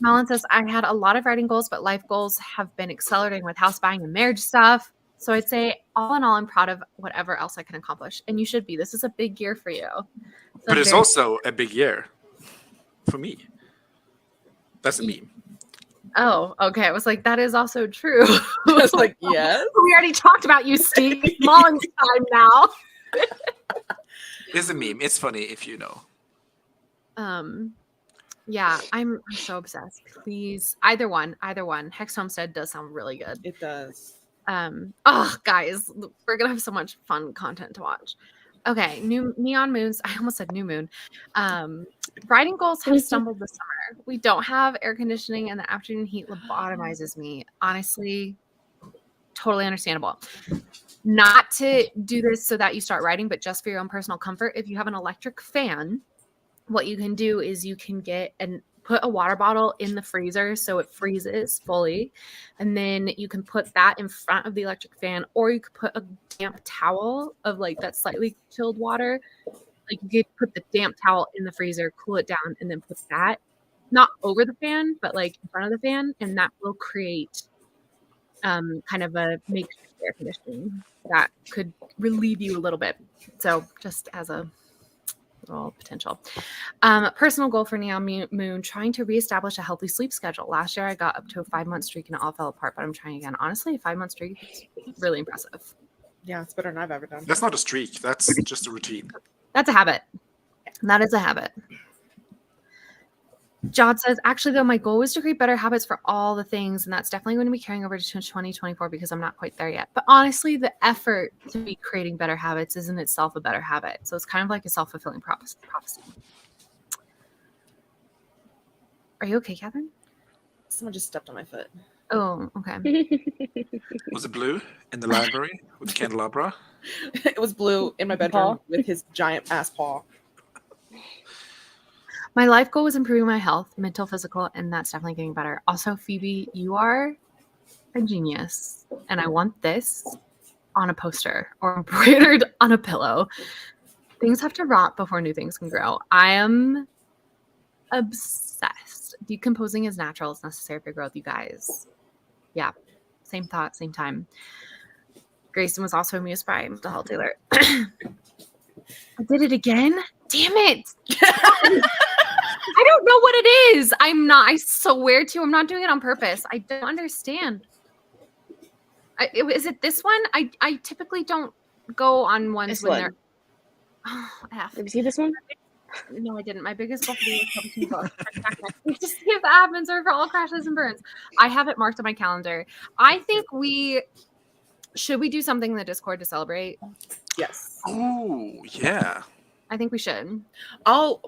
Speaker 3: Malin says, I had a lot of writing goals, but life goals have been accelerating with house buying and marriage stuff. So I'd say all in all, I'm proud of whatever else I can accomplish. And you should be. This is a big year for you. So
Speaker 2: But it's
Speaker 3: very-
Speaker 2: also a big year for me. That's a meme.
Speaker 3: Oh, okay. I was like, that is also true.
Speaker 4: I was like, yes.
Speaker 3: We already talked about you, Steve. Mullins time now.
Speaker 2: It's a meme. It's funny if you know.
Speaker 3: Yeah, I'm so obsessed. Please, either one. Hex Homestead does sound really good.
Speaker 4: It does.
Speaker 3: Oh, guys, we're gonna have so much fun content to watch. Okay, new neon moons. I almost said new moon. Writing goals have stumbled this summer. We don't have air conditioning, and the afternoon heat lobotomizes me. Honestly, totally understandable. Not to do this so that you start writing, but just for your own personal comfort. If you have an electric fan, what you can do is you can get and put a water bottle in the freezer so it freezes fully, and then you can put that in front of the electric fan, or you could put a damp towel of like that slightly chilled water. Like you could put the damp towel in the freezer, cool it down, and then put that not over the fan, but like in front of the fan, and that will create kind of a makeshift air conditioning that could relieve you a little bit. So just as a little potential. Personal goal for Neon Moon, trying to reestablish a healthy sleep schedule. Last year I got up to a 5-month streak and it all fell apart, but I'm trying again. Honestly, a 5-month streak is really impressive.
Speaker 4: Yeah, it's better than I've ever done.
Speaker 2: That's not a streak. That's just a routine.
Speaker 3: That's a habit. That is a habit. Jod says, actually, though, my goal was to create better habits for all the things, and that's definitely going to be carrying over to 2024 because I'm not quite there yet. But honestly, the effort to be creating better habits is in itself a better habit. So it's kind of like a self-fulfilling prophecy. Are you okay, Catherine?
Speaker 4: Someone just stepped on my foot.
Speaker 3: Oh, okay.
Speaker 2: Was it blue in the library with the candelabra?
Speaker 4: It was blue in my bedroom with his giant ass paw.
Speaker 3: My life goal was improving my health, mental, physical, and that's definitely getting better. Also, Phoebe, you are a genius, and I want this on a poster or embroidered on a pillow. Things have to rot before new things can grow. I am obsessed. Decomposing is natural. It's necessary for growth, you guys. Yeah, same thought, same time. Grayson was also amused by mental health Taylor. I did it again? Damn it. I don't know what it is. I swear to you, I'm not doing it on purpose. I don't understand. Is it this one? I typically don't go on ones
Speaker 5: This
Speaker 3: when
Speaker 5: one.
Speaker 3: they're. Oh, F.
Speaker 5: Did you see this one?
Speaker 3: No, I didn't. My biggest goal for the year is publishing books. To see if that happens or for all crashes and burns. I have it marked on my calendar. I think should we do something in the Discord to celebrate?
Speaker 4: Yes.
Speaker 2: Oh, yeah.
Speaker 3: I think we should.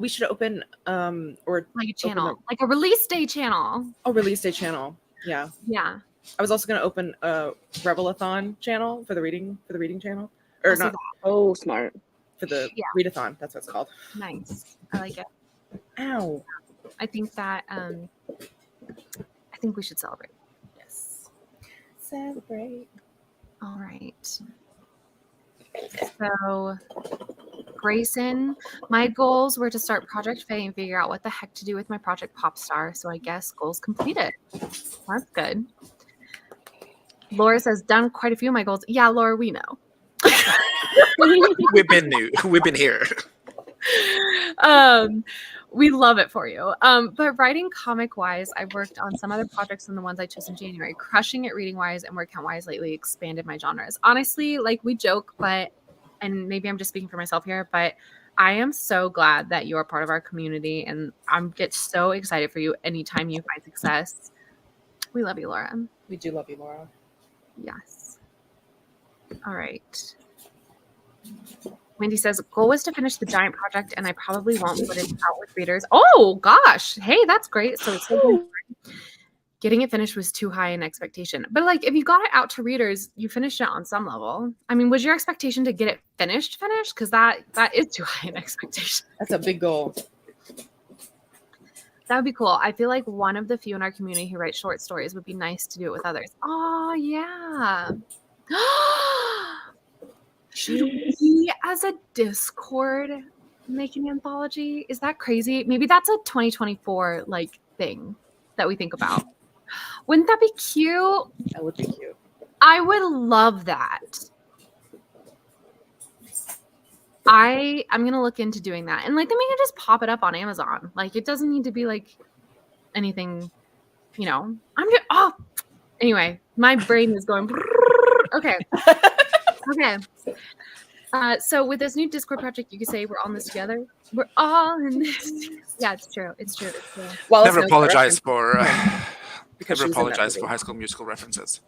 Speaker 4: We should open or
Speaker 3: Like a channel.
Speaker 4: up-
Speaker 3: Like a release day channel.
Speaker 4: a release day channel. Yeah.
Speaker 3: Yeah.
Speaker 4: I was also gonna open a Rebelathon channel for the reading channel. Or
Speaker 3: Also
Speaker 4: not
Speaker 5: Oh, smart.
Speaker 4: for the
Speaker 3: Yeah.
Speaker 4: readathon, that's what it's called.
Speaker 3: Nice. I like it.
Speaker 4: Ow.
Speaker 3: I think that I think we should celebrate.
Speaker 4: Yes. Celebrate.
Speaker 3: All right. So Grayson, my goals were to start Project Faye and figure out what the heck to do with my Project Popstar. So I guess goals completed. That's good. Laura says, done quite a few of my goals. Yeah, Laura, we know.
Speaker 2: We've been here.
Speaker 3: We love it for you. But writing comic wise, I've worked on some other projects than the ones I chose in January. Crushing it reading wise and word count wise lately expanded my genres. Honestly, like we joke, and maybe I'm just speaking for myself here, but I am so glad that you are part of our community, and I'm get so excited for you anytime you find success. We love you, Laura.
Speaker 4: We do love you, Laura.
Speaker 3: Yes. All right. Wendy says, goal was to finish the giant project, and I probably won't put it out with readers. Oh, gosh. Hey, that's great. So it's getting it finished was too high an expectation. But like, if you got it out to readers, you finished it on some level. I mean, was your expectation to get it finished? Because that is too high an expectation.
Speaker 4: That's a big goal.
Speaker 3: That would be cool. I feel like one of the few in our community who write short stories would be nice to do it with others. Oh, yeah. Should we, as a Discord, make an anthology? Is that crazy? Maybe that's a 2024 like thing that we think about. Wouldn't that be cute?
Speaker 4: That would be cute.
Speaker 3: I would love that. I'm gonna look into doing that, and like then we can just pop it up on Amazon. Like it doesn't need to be like anything, you know. Anyway, my brain is going. Okay. Okay. So with this new Discord project, you could say we're all in this together. We're all in this. Yeah, it's true. It's true. It's true.
Speaker 4: Wallace
Speaker 2: Never
Speaker 4: knows that
Speaker 2: apologize
Speaker 4: reference
Speaker 2: for
Speaker 4: because
Speaker 2: never
Speaker 4: she was in that
Speaker 2: apologize for
Speaker 4: movie.
Speaker 2: High School Musical references.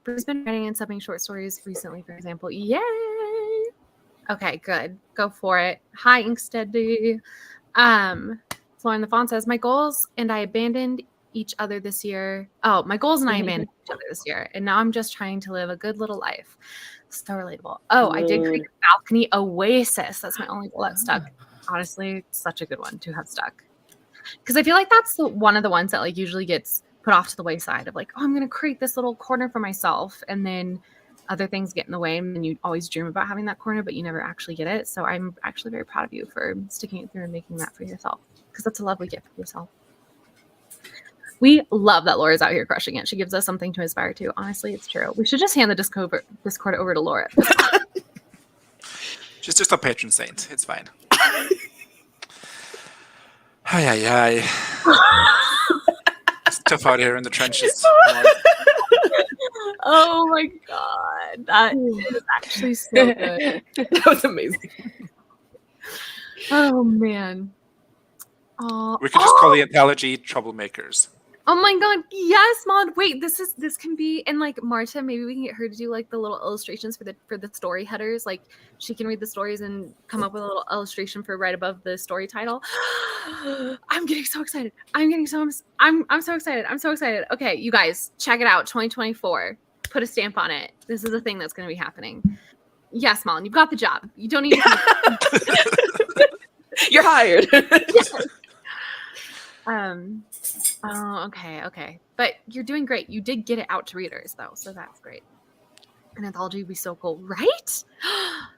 Speaker 3: Bruce's been writing and subbing short stories recently, for example. Yay! Okay, good. Go for it. Hi, Inksteady. Lauren the Font says, my goals and I abandoned each other this year. Oh, my goals and I abandoned each other this year. And now I'm just trying to live a good little life. So relatable. Oh, I did create a balcony oasis. That's my only goal that stuck. Honestly, such a good one to have stuck. Because I feel like that's one of the ones that like usually gets put off to the wayside of like, oh, I'm going to create this little corner for myself. And then other things get in the way. And then you always dream about having that corner, but you never actually get it. So I'm actually very proud of you for sticking it through and making that for yourself. Because that's a lovely gift for yourself. We love that Laura's out here crushing it. She gives us something to aspire to. Honestly, it's true. We should just hand the Discord over to Laura.
Speaker 2: She's just a patron saint. It's fine. Hi. It's tough out here in the trenches.
Speaker 3: Oh my god. That is actually so good.
Speaker 4: That was amazing.
Speaker 3: Oh man.
Speaker 2: We could just call the anthology Troublemakers.
Speaker 3: Oh my god, yes, Maud. Wait, this can be, and like Marta, maybe we can get her to do like the little illustrations for the story headers. Like she can read the stories and come up with a little illustration for right above the story title. I'm getting so excited. I'm so excited. I'm so excited. Okay, you guys, check it out. 2024. Put a stamp on it. This is a thing that's going to be happening. Yes, Malin, you've got the job. You don't need to.
Speaker 4: You're hired.
Speaker 3: Yes. Oh, okay. But you're doing great. You did get it out to readers, though, so that's great. An anthology would be so cool, right?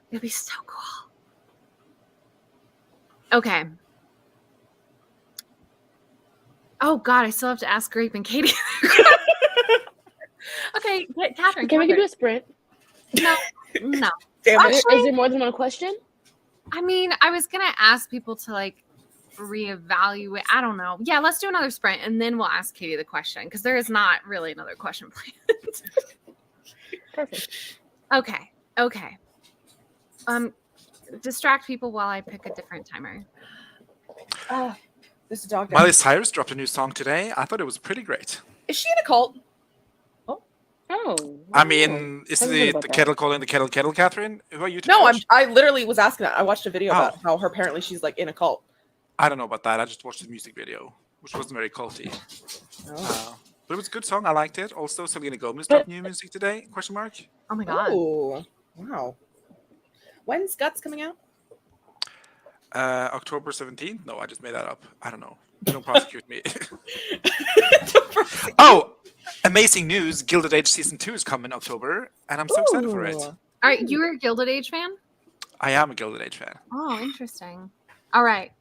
Speaker 3: It'd be so cool. Okay. Oh, God, I still have to ask Grape and Katie. Okay, Catherine.
Speaker 5: Can we do a sprint?
Speaker 3: No.
Speaker 4: Damn it.
Speaker 5: Is there more than one question?
Speaker 3: I mean, I was going to ask people to, like, reevaluate. I don't know. Yeah, let's do another sprint, and then we'll ask Katie the question, because there is not really another question planned.
Speaker 5: Perfect.
Speaker 3: Okay. Distract people while I pick a different timer.
Speaker 4: There's a dog.
Speaker 2: Miley Cyrus dropped a new song today. I thought it was pretty great.
Speaker 4: Is she in a cult?
Speaker 5: Oh.
Speaker 2: I mean, is
Speaker 5: Haven't heard
Speaker 2: the
Speaker 5: about that.
Speaker 2: kettle calling the kettle, Catherine? Who are you to
Speaker 4: No,
Speaker 2: judge?
Speaker 4: I literally was asking that. I watched a video
Speaker 2: Oh.
Speaker 4: about how apparently she's like in a cult.
Speaker 2: I don't know about that. I just watched the music video, which wasn't very culty. But it was a good song. I liked it. Also, Selena Gomez dropped new music today? Question mark.
Speaker 3: Oh my God.
Speaker 4: Oh, wow. When's Guts coming out?
Speaker 2: October 17th? No, I just made that up. I don't know. Don't prosecute me. Oh, amazing news. Gilded Age Season 2 is coming in October, and I'm so excited for it.
Speaker 3: All right, you were a Gilded Age fan?
Speaker 2: I am a Gilded Age fan.
Speaker 3: Oh, interesting. All right.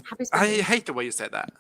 Speaker 3: Happy
Speaker 2: I
Speaker 3: spring.
Speaker 2: hate the way you said that.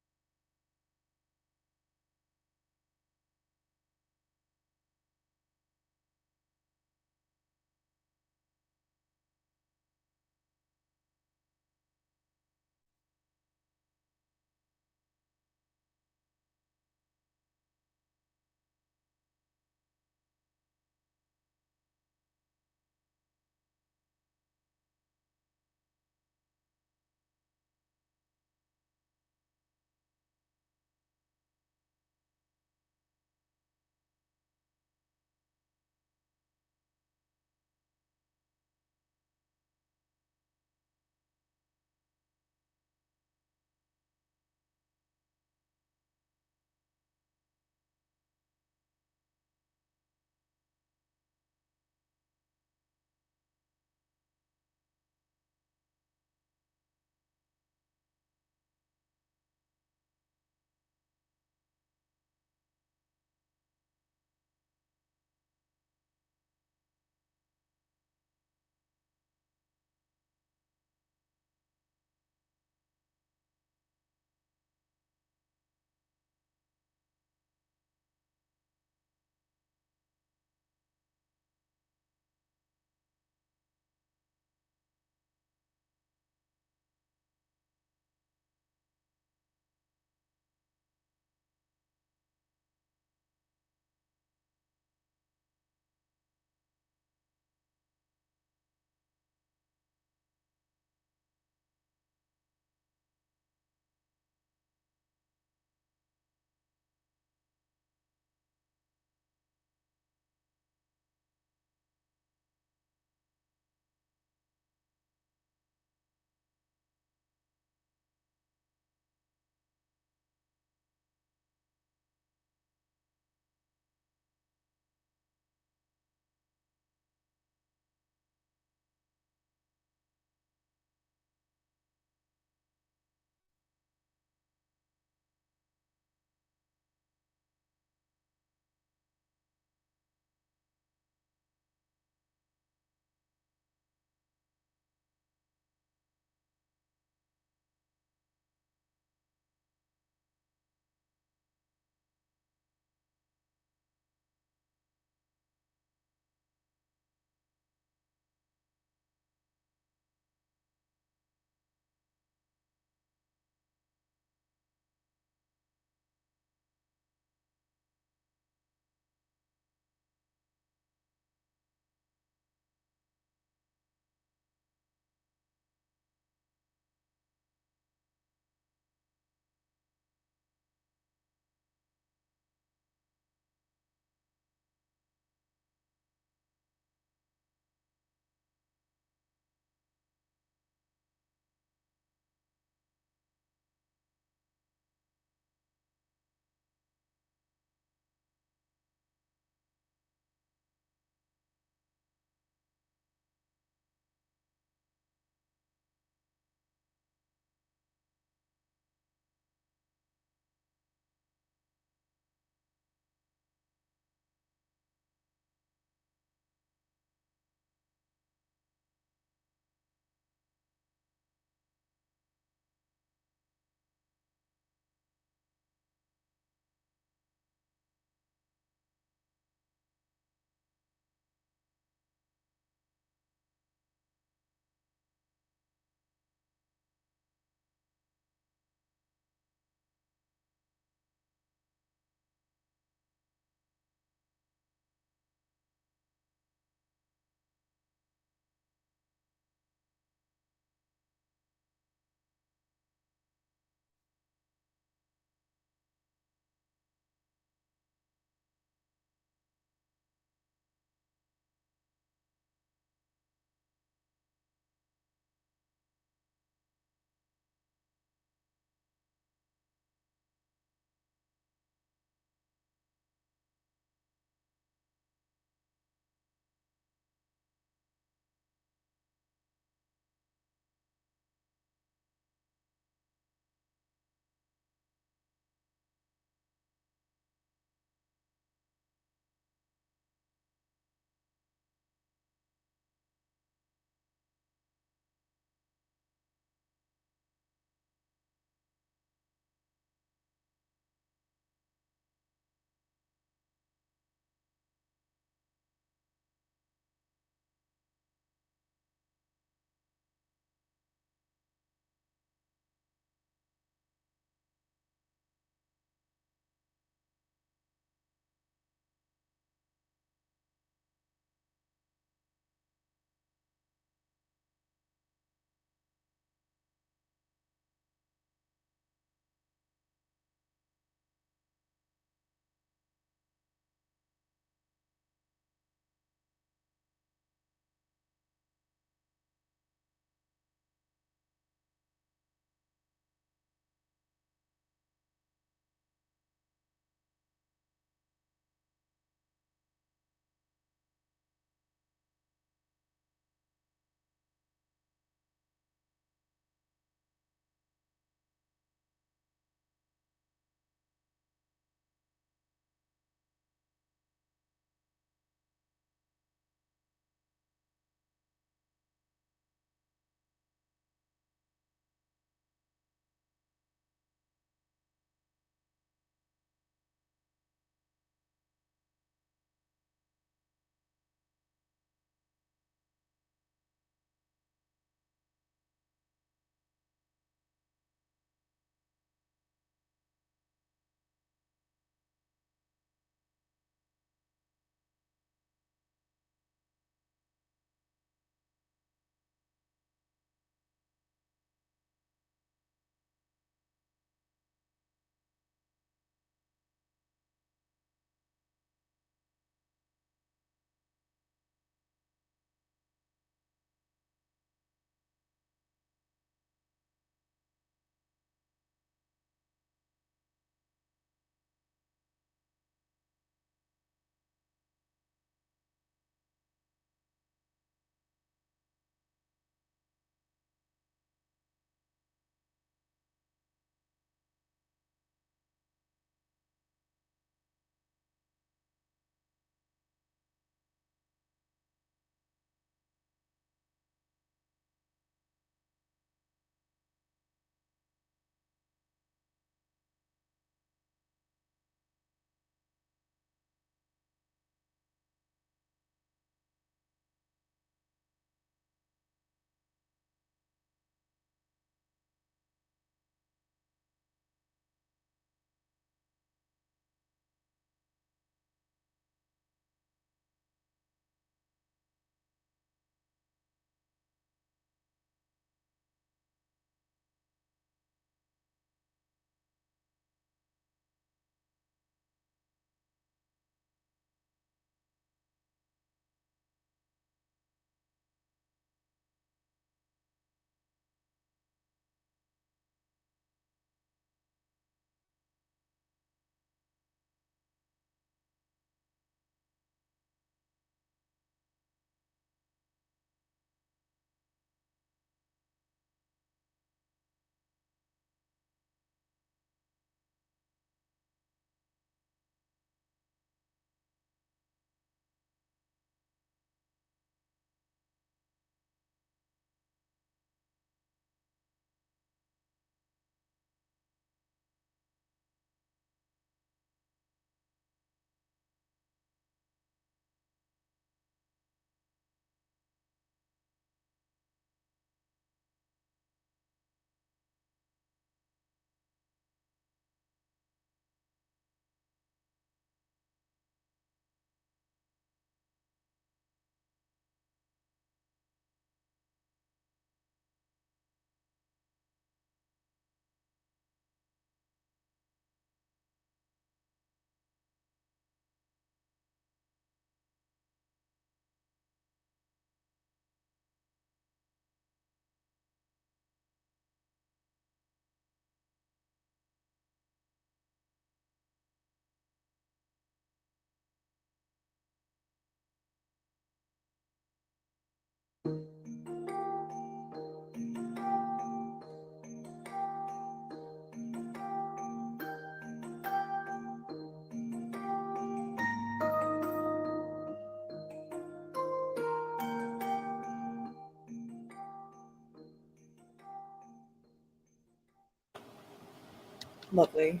Speaker 4: Lovely.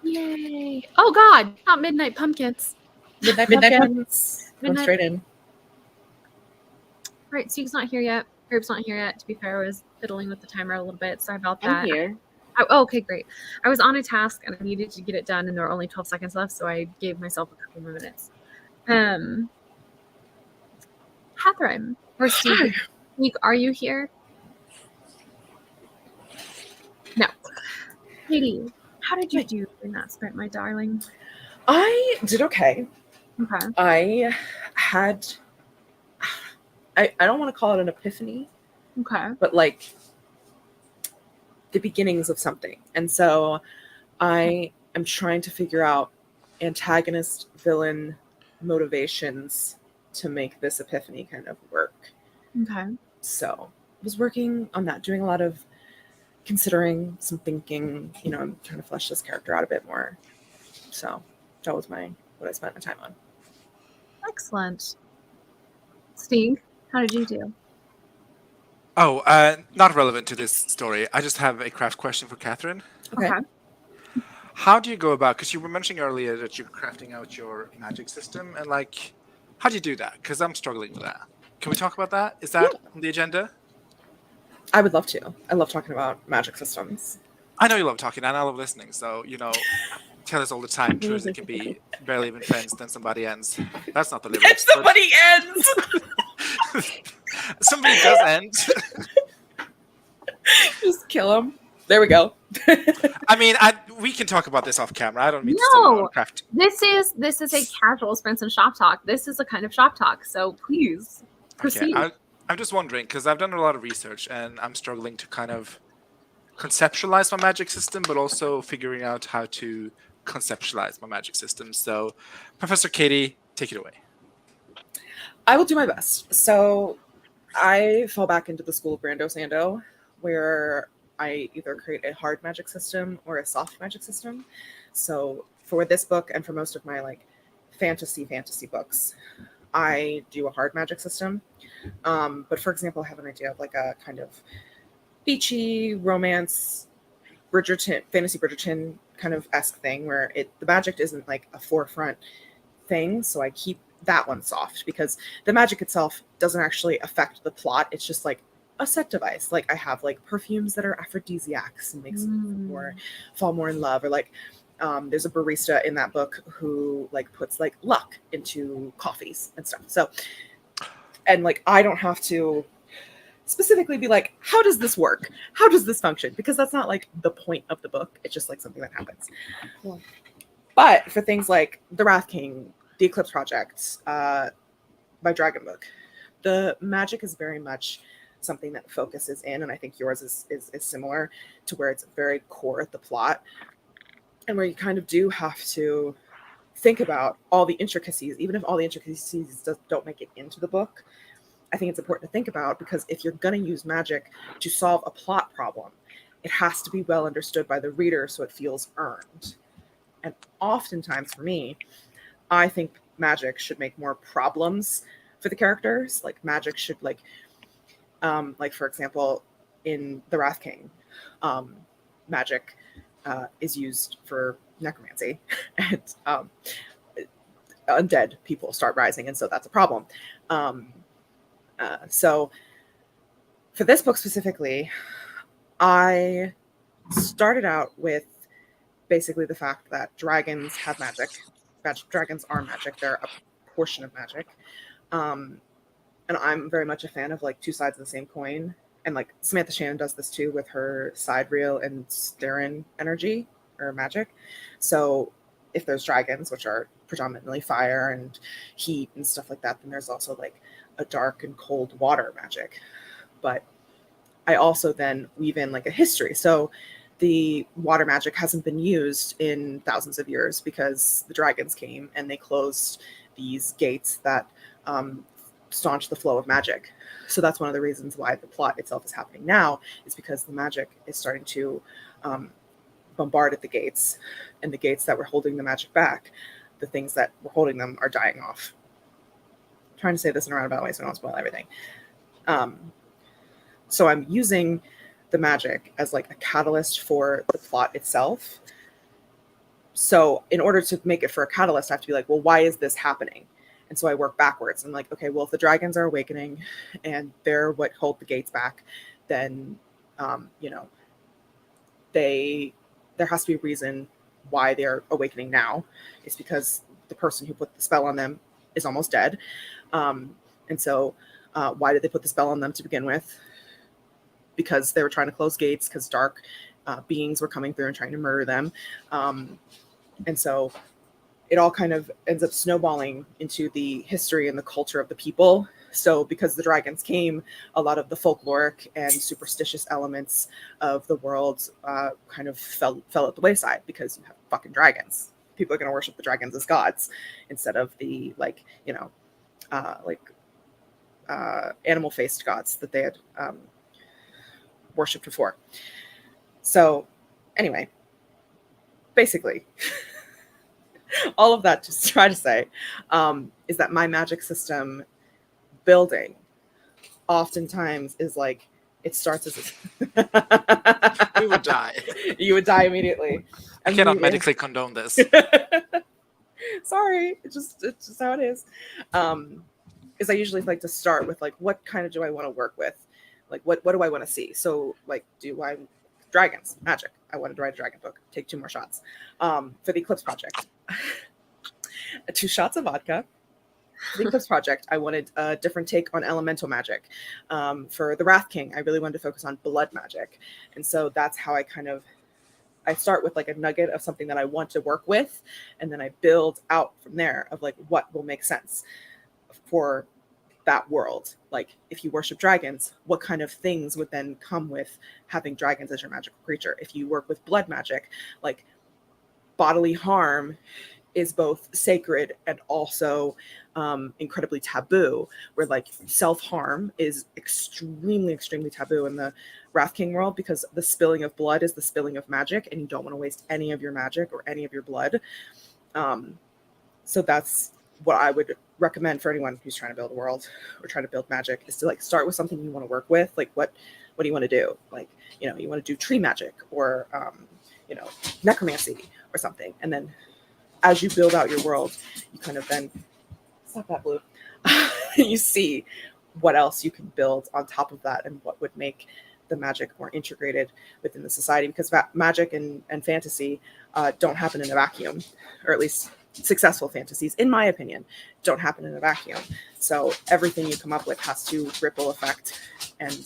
Speaker 3: Yay! Oh God, not Midnight Pumpkins.
Speaker 4: Midnight
Speaker 6: Midnight
Speaker 4: Pumpkins. Going
Speaker 3: Midnight-
Speaker 4: straight in.
Speaker 3: Right, Steve's not here yet. Herb's not here yet. To be fair, I was fiddling with the timer a little bit. Sorry about that.
Speaker 5: I'm here.
Speaker 3: Oh, okay, great. I was on a task and I needed to get it done, and there were only 12 seconds left, so I gave myself a couple more minutes. Catherine or Steve, are you here? No. Katie, how did you do in that sprint, my darling?
Speaker 4: I did okay.
Speaker 3: Okay.
Speaker 4: I had, I don't want to call it an epiphany,
Speaker 3: Okay.
Speaker 4: but like the beginnings of something. And so I am trying to figure out antagonist, villain motivations to make this epiphany kind of work.
Speaker 3: Okay.
Speaker 4: So I was working on that, doing a lot of considering, some thinking, I'm trying to flesh this character out a bit more. So that was what I spent my time on.
Speaker 3: Excellent. Steve, how did you do?
Speaker 2: Oh, not relevant to this story. I just have a craft question for Catherine.
Speaker 4: Okay.
Speaker 2: How do you go about, because you were mentioning earlier that you're crafting out your magic system, and like, how do you do that? Because I'm struggling with that. Can we talk about that? Is that on the agenda?
Speaker 4: I would love to. I love talking about magic systems.
Speaker 2: I know you love talking, and I love listening. So, tell us all the time, truth, it can be barely even friends, then somebody ends. That's not the
Speaker 4: And
Speaker 2: lyrics.
Speaker 4: somebody ends!
Speaker 2: Somebody does end.
Speaker 4: Just kill him. There we go.
Speaker 2: I mean, we can talk about this off camera. I don't mean to steal your own craft.
Speaker 3: This is a casual Sprints and Shop Talk. This is a kind of shop talk. So please proceed.
Speaker 2: Okay, I'm just wondering, because I've done a lot of research and I'm struggling to kind of conceptualize my magic system, but also figuring out how to conceptualize my magic system. So, Professor Katie, take it away.
Speaker 4: I will do my best. So I fall back into the school of Brando Sando, where I either create a hard magic system or a soft magic system. So for this book and for most of my fantasy books, I do a hard magic system. But for example, I have an idea of a kind of beachy romance Bridgerton, fantasy Bridgerton kind of esque thing where the magic isn't a forefront thing. So I keep that one soft because the magic itself doesn't actually affect the plot. It's just a set device. I have perfumes that are aphrodisiacs and makes them fall more in love, or there's a barista in that book who puts luck into coffees and stuff. So, and I don't have to specifically be how does this work? How does this function? Because that's not the point of the book. It's just something that happens. Yeah. But for things like The Wrath King, The Eclipse Project, my Dragon book, the magic is very much something that focuses in, and I think yours is similar to where it's very core at the plot, and where you kind of do have to think about all the intricacies, even if all the intricacies don't make it into the book. I think it's important to think about, because if you're going to use magic to solve a plot problem, it has to be well understood by the reader so it feels earned. And oftentimes for me, I think magic should make more problems for the characters. Magic should for example, in The Wrath King, magic is used for necromancy, and undead people start rising, and so that's a problem. So for this book specifically, I started out with basically the fact that dragons have magic. Dragons are magic. They're a portion of magic. And I'm very much a fan of two sides of the same coin. And Samantha Shannon does this too with her sidereal and Styrian energy or magic. So if there's dragons, which are predominantly fire and heat and stuff like that, then there's also a dark and cold water magic. But I also then weave in a history. So the water magic hasn't been used in thousands of years because the dragons came and they closed these gates that staunch the flow of magic. So that's one of the reasons why the plot itself is happening now, is because the magic is starting to bombard at the gates, and the gates that were holding the magic back, the things that were holding them are dying off. I'm trying to say this in a roundabout way so I don't spoil everything. So I'm using the magic as a catalyst for the plot itself, So in order to make it for a catalyst, I have to be like, well, why is this happening? And so I work backwards. I'm like, okay, well, if the dragons are awakening and they're what hold the gates back, then, you know, there has to be a reason why they're awakening now. It's because the person who put the spell on them is almost dead. And so why did they put the spell on them to begin with? Because they were trying to close gates, because dark beings were coming through and trying to murder them. And so it all kind of ends up snowballing into the history and the culture of the people. So because the dragons came, a lot of the folkloric and superstitious elements of the world kind of fell at the wayside, because you have fucking dragons. People are going to worship the dragons as gods instead of the, like, you know, animal-faced gods that they had worshipped before. So anyway, basically, all of that to try to say is that my magic system building oftentimes is like, it starts as
Speaker 2: We would die.
Speaker 4: You would die immediately.
Speaker 2: I cannot medically condone this.
Speaker 4: Sorry, it's just how it is. Is I usually like to start with, like, what kind of do I want to work with? Like, what do I want to see? So, like, dragons, magic. I wanted to write a dragon book. Take 2 more shots. For the Eclipse Project. 2 shots of vodka. For the Eclipse Project, I wanted a different take on elemental magic. For the Wrath King, I really wanted to focus on blood magic. And so that's how I start with like a nugget of something that I want to work with, and then I build out from there of like what will make sense for that world. Like, if you worship dragons, what kind of things would then come with having dragons as your magical creature? If you work with blood magic, like, bodily harm is both sacred and also incredibly taboo, where like self-harm is extremely taboo in the Wrath King world, because the spilling of blood is the spilling of magic, and you don't want to waste any of your magic or any of your blood. So that's what I would recommend for anyone who's trying to build a world or trying to build magic, is to like start with something you want to work with. Like, what do you want to do? Like, you know, you want to do tree magic or you know, necromancy or something, and then as you build out your world, you kind of then stop that blue. You see what else you can build on top of that, and what would make the magic more integrated within the society, because magic and fantasy don't happen in a vacuum, or at least successful fantasies, in my opinion, don't happen in a vacuum. So everything you come up with has to ripple effect. And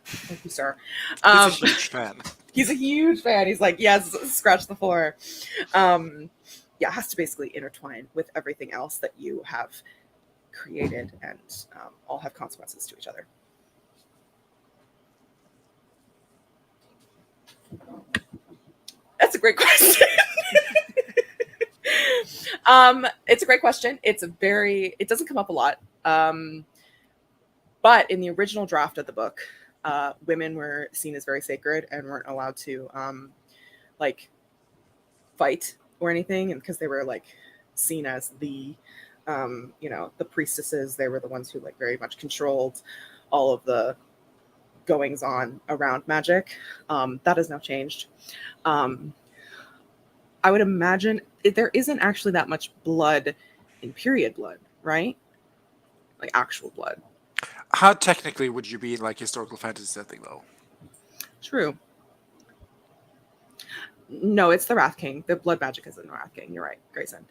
Speaker 4: thank you, sir.
Speaker 2: He's a huge fan.
Speaker 4: He's a huge fan. He's like, yes, scratch the floor. Yeah, it has to basically intertwine with everything else that you have created, and all have consequences to each other. That's a great question. It's a great question. It doesn't come up a lot. But in the original draft of the book, women were seen as very sacred and weren't allowed to like fight or anything, and because they were like seen as the you know, the priestesses. They were the ones who like very much controlled all of the goings on around magic. That has now changed. I would imagine there isn't actually that much blood in period blood, right? Like actual blood.
Speaker 2: How technically would you be in like historical fantasy setting though?
Speaker 4: True. No, it's the Wrath King. The blood magic is in the Wrath King. You're right, Grayson.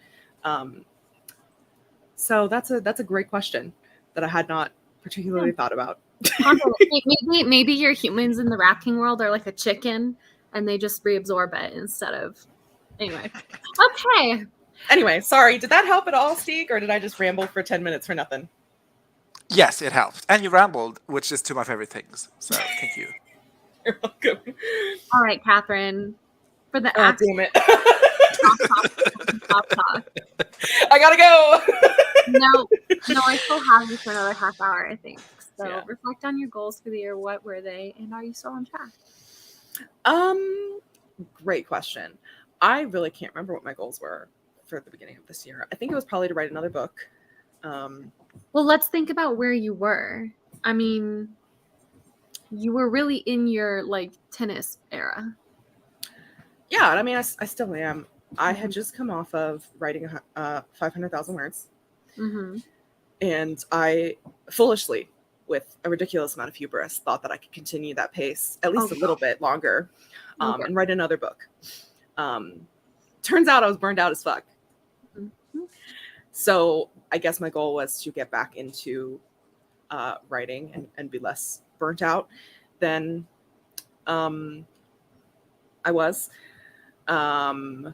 Speaker 4: So that's a great question that I had not particularly thought about.
Speaker 3: maybe your humans in the Wrath King world are like a chicken, and they just reabsorb it instead of. Anyway. Okay.
Speaker 4: Anyway, sorry. Did that help at all, Steeg, or did I just ramble for 10 minutes for nothing?
Speaker 2: Yes, it helped. And you rambled, which is two of my favorite things. So thank you.
Speaker 4: You're welcome.
Speaker 3: All right, Catherine. For the
Speaker 4: damn it.
Speaker 3: Stop talk.
Speaker 4: I gotta go.
Speaker 3: No, I still have you for another half hour, I think. So
Speaker 4: Yeah.
Speaker 3: reflect on your goals for the year. What were they, and are you still on track?
Speaker 4: Great question. I really can't remember what my goals were for the beginning of this year. I think it was probably to write another book.
Speaker 3: Well, let's think about where you were. I mean, you were really in your like tennis era.
Speaker 4: Yeah, and I mean, I still am. I had just come off of writing 500,000 words,
Speaker 3: Mm-hmm.
Speaker 4: and I foolishly, with a ridiculous amount of hubris, thought that I could continue that pace at least a little bit longer,
Speaker 3: Okay.
Speaker 4: and write another book. Turns out I was burned out as fuck.
Speaker 3: Mm-hmm.
Speaker 4: So I guess my goal was to get back into writing and be less burnt out than I was. What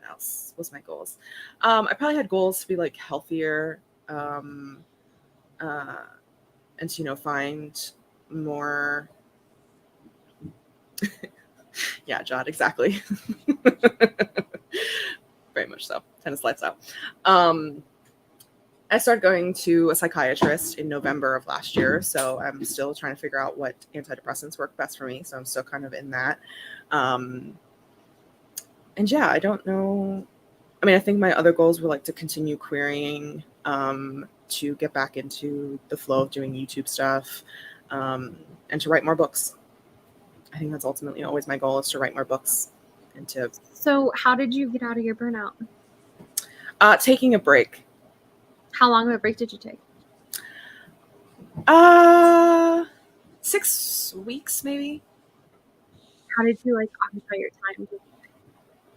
Speaker 4: else was my goals? I probably had goals to be like healthier, and to find more. Yeah, John, exactly. Very much so. Tennis lights out. I started going to a psychiatrist in November of last year, so I'm still trying to figure out what antidepressants work best for me. So I'm still kind of in that. And yeah, I don't know. I mean, I think my other goals were like to continue querying, to get back into the flow of doing YouTube stuff, and to write more books. I think that's ultimately always my goal, is to write more books and to
Speaker 3: So how did you get out of your burnout?
Speaker 4: taking a break.
Speaker 3: How long of a break did you take?
Speaker 4: 6 weeks maybe.
Speaker 3: How did you occupy your time?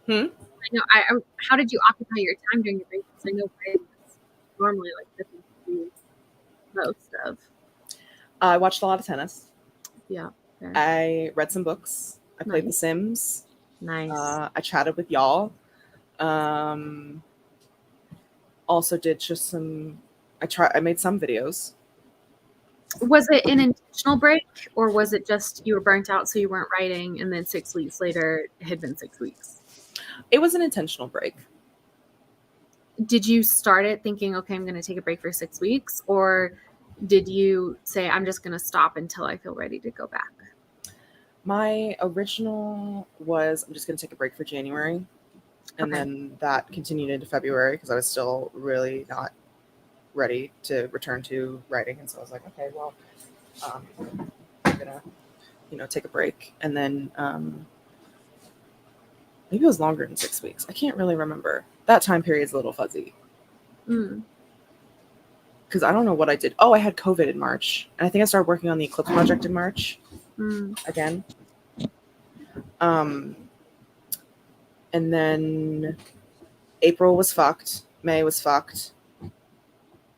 Speaker 4: Hmm?
Speaker 3: I know. How did you occupy your time during your break? Because I know writing is normally the thing to do most of.
Speaker 4: I watched a lot of tennis.
Speaker 3: Yeah. Fair.
Speaker 4: I read some books. I played The
Speaker 3: Nice.
Speaker 4: Sims.
Speaker 3: Nice.
Speaker 4: I chatted with y'all. Also did just some. I made some videos.
Speaker 3: Was it an intentional break, or was it just you were burnt out, so you weren't writing, and then 6 weeks later it had been 6 weeks?
Speaker 4: It was an intentional break.
Speaker 3: Did you start it thinking, okay, I'm going to take a break for 6 weeks, or did you say, I'm just going to stop until I feel ready to go back?
Speaker 4: My original was, I'm just going to take a break for January. And
Speaker 3: Okay.
Speaker 4: then that continued into February because I was still really not ready to return to writing. And so I was like, okay, well, I'm going to, take a break. And then maybe it was longer than 6 weeks. I can't really remember. That time period's a little fuzzy. Because I don't know what I did. Oh, I had COVID in March. And I think I started working on the Eclipse project in March again. And then April was fucked. May was fucked.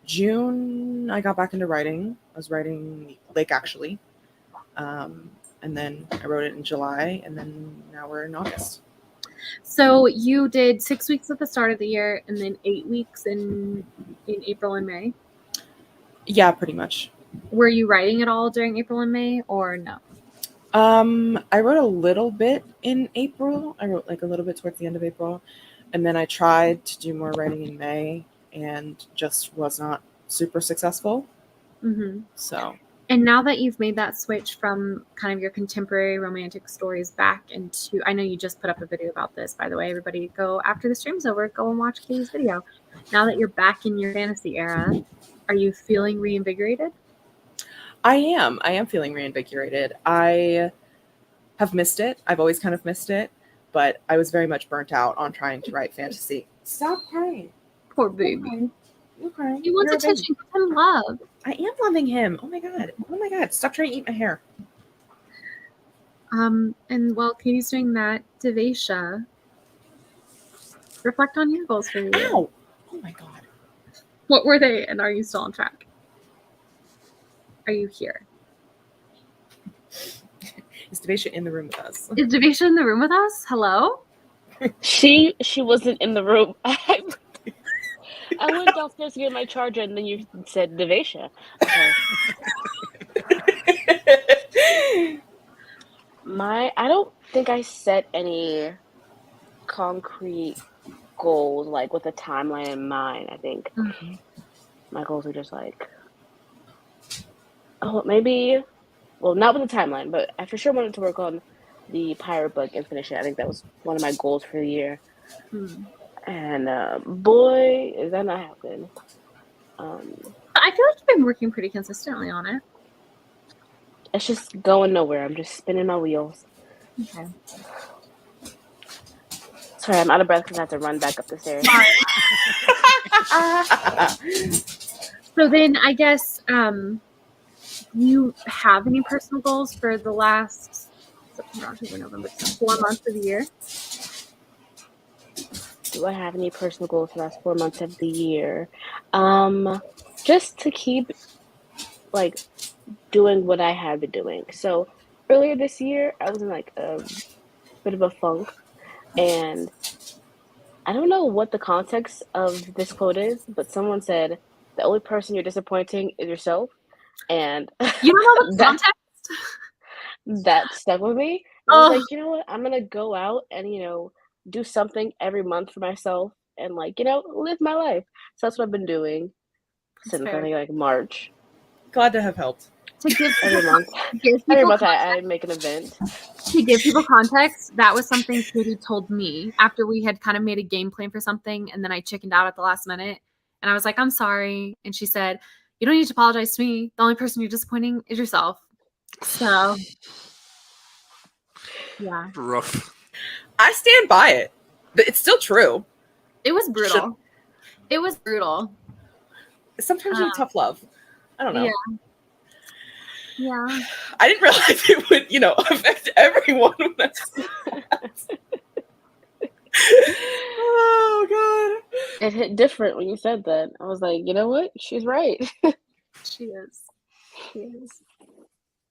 Speaker 4: June, I got back into writing. I was writing Lake Actually. And then I wrote it in July. And then now we're in August.
Speaker 3: So you did 6 weeks at the start of the year and then 8 weeks in April and May?
Speaker 4: Yeah, pretty much.
Speaker 3: Were you writing at all during April and May, or no?
Speaker 4: I wrote a little bit in April. I wrote a little bit towards the end of April. And then I tried to do more writing in May and just was not super successful.
Speaker 3: Mm-hmm.
Speaker 4: So.
Speaker 3: And now that you've made that switch from kind of your contemporary romantic stories back into, I know you just put up a video about this, by the way, everybody go, after the stream's over, go and watch Katie's video. Now that you're back in your fantasy era, are you feeling reinvigorated?
Speaker 4: I am feeling reinvigorated. I have missed it. I've always kind of missed it, but I was very much burnt out on trying to write fantasy. Stop crying.
Speaker 3: Poor baby.
Speaker 4: You're crying.
Speaker 3: He wants attention. Give him love.
Speaker 4: I am loving him. Oh my god. Stop trying to eat my hair.
Speaker 3: And while Katie's doing that, Devesha, reflect on your goals for the year.
Speaker 4: Ow! Oh my god.
Speaker 3: What were they, and are you still on track? Are you here?
Speaker 4: Is Devesha in the room with us?
Speaker 3: Is Devesha in the room with us? Hello?
Speaker 5: She wasn't in the room. I went downstairs to get my charger, and then you said Devesha. Okay. I don't think I set any concrete goals with a timeline in mind. I think my goals are just maybe, well, not with a timeline, but I for sure wanted to work on the pirate book and finish it. I think that was one of my goals for the year. And boy, is that not happening.
Speaker 3: I feel like you've been working pretty consistently on it.
Speaker 5: It's just going nowhere. I'm just spinning my wheels.
Speaker 3: Okay.
Speaker 5: Sorry, I'm out of breath because I have to run back up the stairs.
Speaker 3: So then I guess do you have any personal goals for the last September, October, November, December, 4 months of the year?
Speaker 5: Do I have any personal goals for the last 4 months of the year? Just to keep like doing what I had been doing. So earlier this year, I was in like a bit of a funk, and I don't know what the context of this quote is, but someone said the only person you're disappointing is yourself, and
Speaker 3: You don't know the
Speaker 5: that
Speaker 3: context?
Speaker 5: that stuck with me. And I was
Speaker 3: Oh,
Speaker 5: like, you know what? I'm gonna go out and do something every month for myself and live my life. So that's what I've been doing
Speaker 3: that's
Speaker 5: since I
Speaker 3: fair.
Speaker 5: think like March.
Speaker 4: Glad to have helped.
Speaker 3: To give
Speaker 5: Every month,
Speaker 3: give
Speaker 5: every
Speaker 3: people
Speaker 5: month
Speaker 3: context,
Speaker 5: I make an event.
Speaker 3: to give people context, that was something Katie told me after we had kind of made a game plan for something, and then I chickened out at the last minute, and I was like, "I'm sorry," and she said, "You don't need to apologize to me. The only person you're disappointing is yourself." So, yeah,
Speaker 2: Rough.
Speaker 4: I stand by it. But it's still true.
Speaker 3: it was brutal. It was brutal.
Speaker 4: Sometimes you need tough love. I don't know.
Speaker 3: Yeah. Yeah.
Speaker 4: I didn't realize it would, affect everyone. When I said that. Oh God.
Speaker 5: It hit different when you said that. I was like, you know what? She's right.
Speaker 3: She is. She is.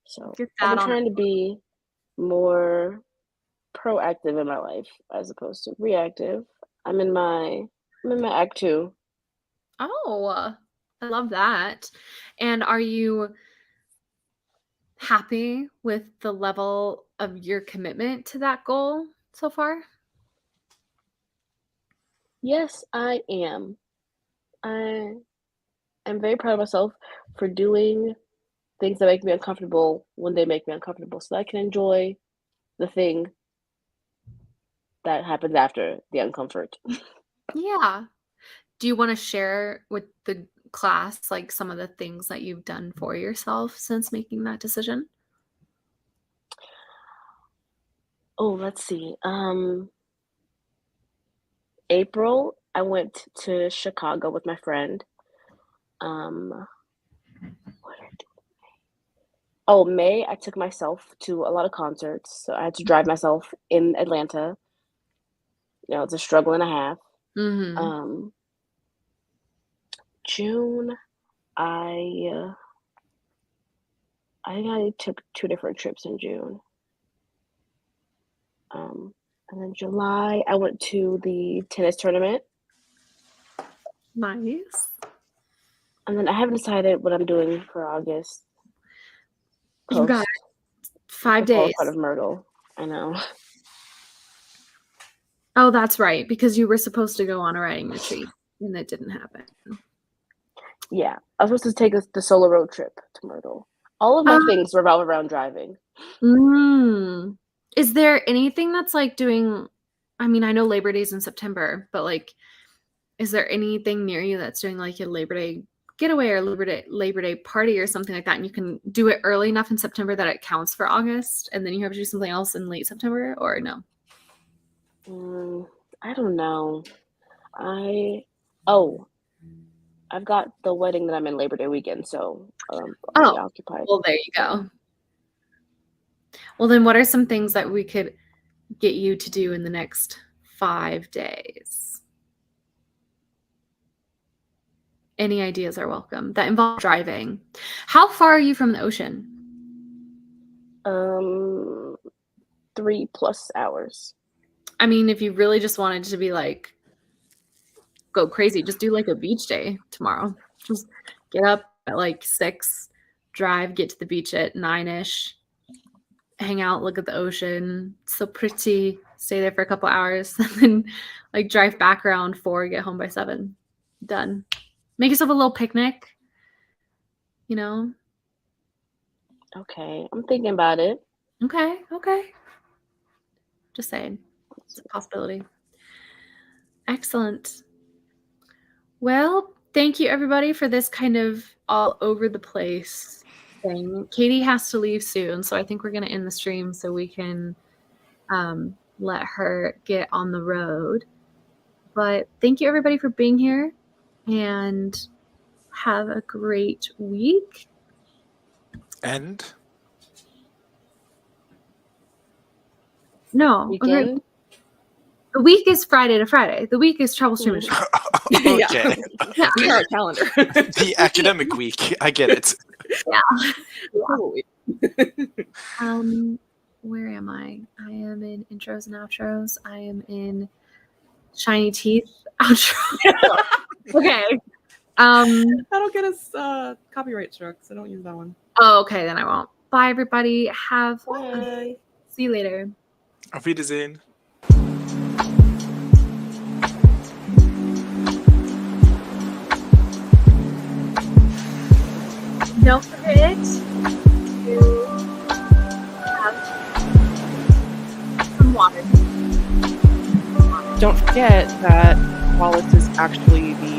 Speaker 5: So
Speaker 3: Get
Speaker 5: I've
Speaker 3: that
Speaker 5: been
Speaker 3: on.
Speaker 5: trying to be more proactive in my life as opposed to reactive. I'm in my act 2.
Speaker 3: Oh, I love that. And are you happy with the level of your commitment to that goal so far?
Speaker 5: Yes, I am. I am very proud of myself for doing things that make me uncomfortable when they make me uncomfortable so that I can enjoy the thing that happens after the uncomfort.
Speaker 3: Yeah. Do you want to share with the class like some of the things that you've done for yourself since making that decision?
Speaker 5: Oh, let's see. April, I went to Chicago with my friend. What did I do? Oh, May, I took myself to a lot of concerts, so I had to drive myself in Atlanta. It's a struggle and a half.
Speaker 3: Mm-hmm.
Speaker 5: June, I think I took 2 different trips in June. And then July, I went to the tennis tournament.
Speaker 3: Nice.
Speaker 5: And then I haven't decided what I'm doing for August.
Speaker 3: You got
Speaker 5: Post
Speaker 3: 5
Speaker 5: the
Speaker 3: days.
Speaker 5: postcard of Myrtle. I know.
Speaker 3: Oh, that's right, because you were supposed to go on a riding retreat and it didn't happen.
Speaker 5: Yeah, I was supposed to take the solo road trip to Myrtle. All of my things revolve around driving.
Speaker 3: Is there anything that's like doing, I mean, I know Labor Day's in September, but like, is there anything near you that's doing like a Labor Day getaway or Labor Day party or something like that? And you can do it early enough in September that it counts for August, and then you have to do something else in late September, or no?
Speaker 5: I don't know. I've got the wedding that I'm in Labor Day weekend, so I'll be occupied.
Speaker 3: Well, there you go. Well, then what are some things that we could get you to do in the next 5 days? Any ideas are welcome that involve driving. How far are you from the ocean?
Speaker 5: 3+ hours.
Speaker 3: I mean, if you really just wanted to be like, go crazy, just do like a beach day tomorrow. Just get up at like 6, drive, get to the beach at 9-ish, hang out, look at the ocean. It's so pretty. Stay there for a couple hours, and then like drive back around 4, get home by 7. Done. Make yourself a little picnic,
Speaker 5: Okay, I'm thinking about it.
Speaker 3: Okay. Just saying. It's a possibility. Excellent. Well, thank you everybody for this kind of all over the place thing. Katie has to leave soon, so I think we're going to end the stream so we can let her get on the road. But thank you everybody for being here, and have a great week.
Speaker 2: And
Speaker 3: No,
Speaker 5: Weekend.
Speaker 3: the week is Friday to Friday. The week is Travel Stream Machine.
Speaker 2: okay,
Speaker 3: Yeah.
Speaker 4: We are a calendar.
Speaker 2: the academic week. I get it.
Speaker 4: Totally.
Speaker 3: Where am I? I am in intros and outros. I am in shiny teeth outro. Okay.
Speaker 4: That'll get us copyright struck, so don't use that one.
Speaker 3: Oh, okay, then I won't. Bye, everybody. Have
Speaker 5: Bye.
Speaker 3: see you later.
Speaker 2: Auf Wiedersehen.
Speaker 3: Don't forget to have some water.
Speaker 6: Don't forget that Wallace is actually the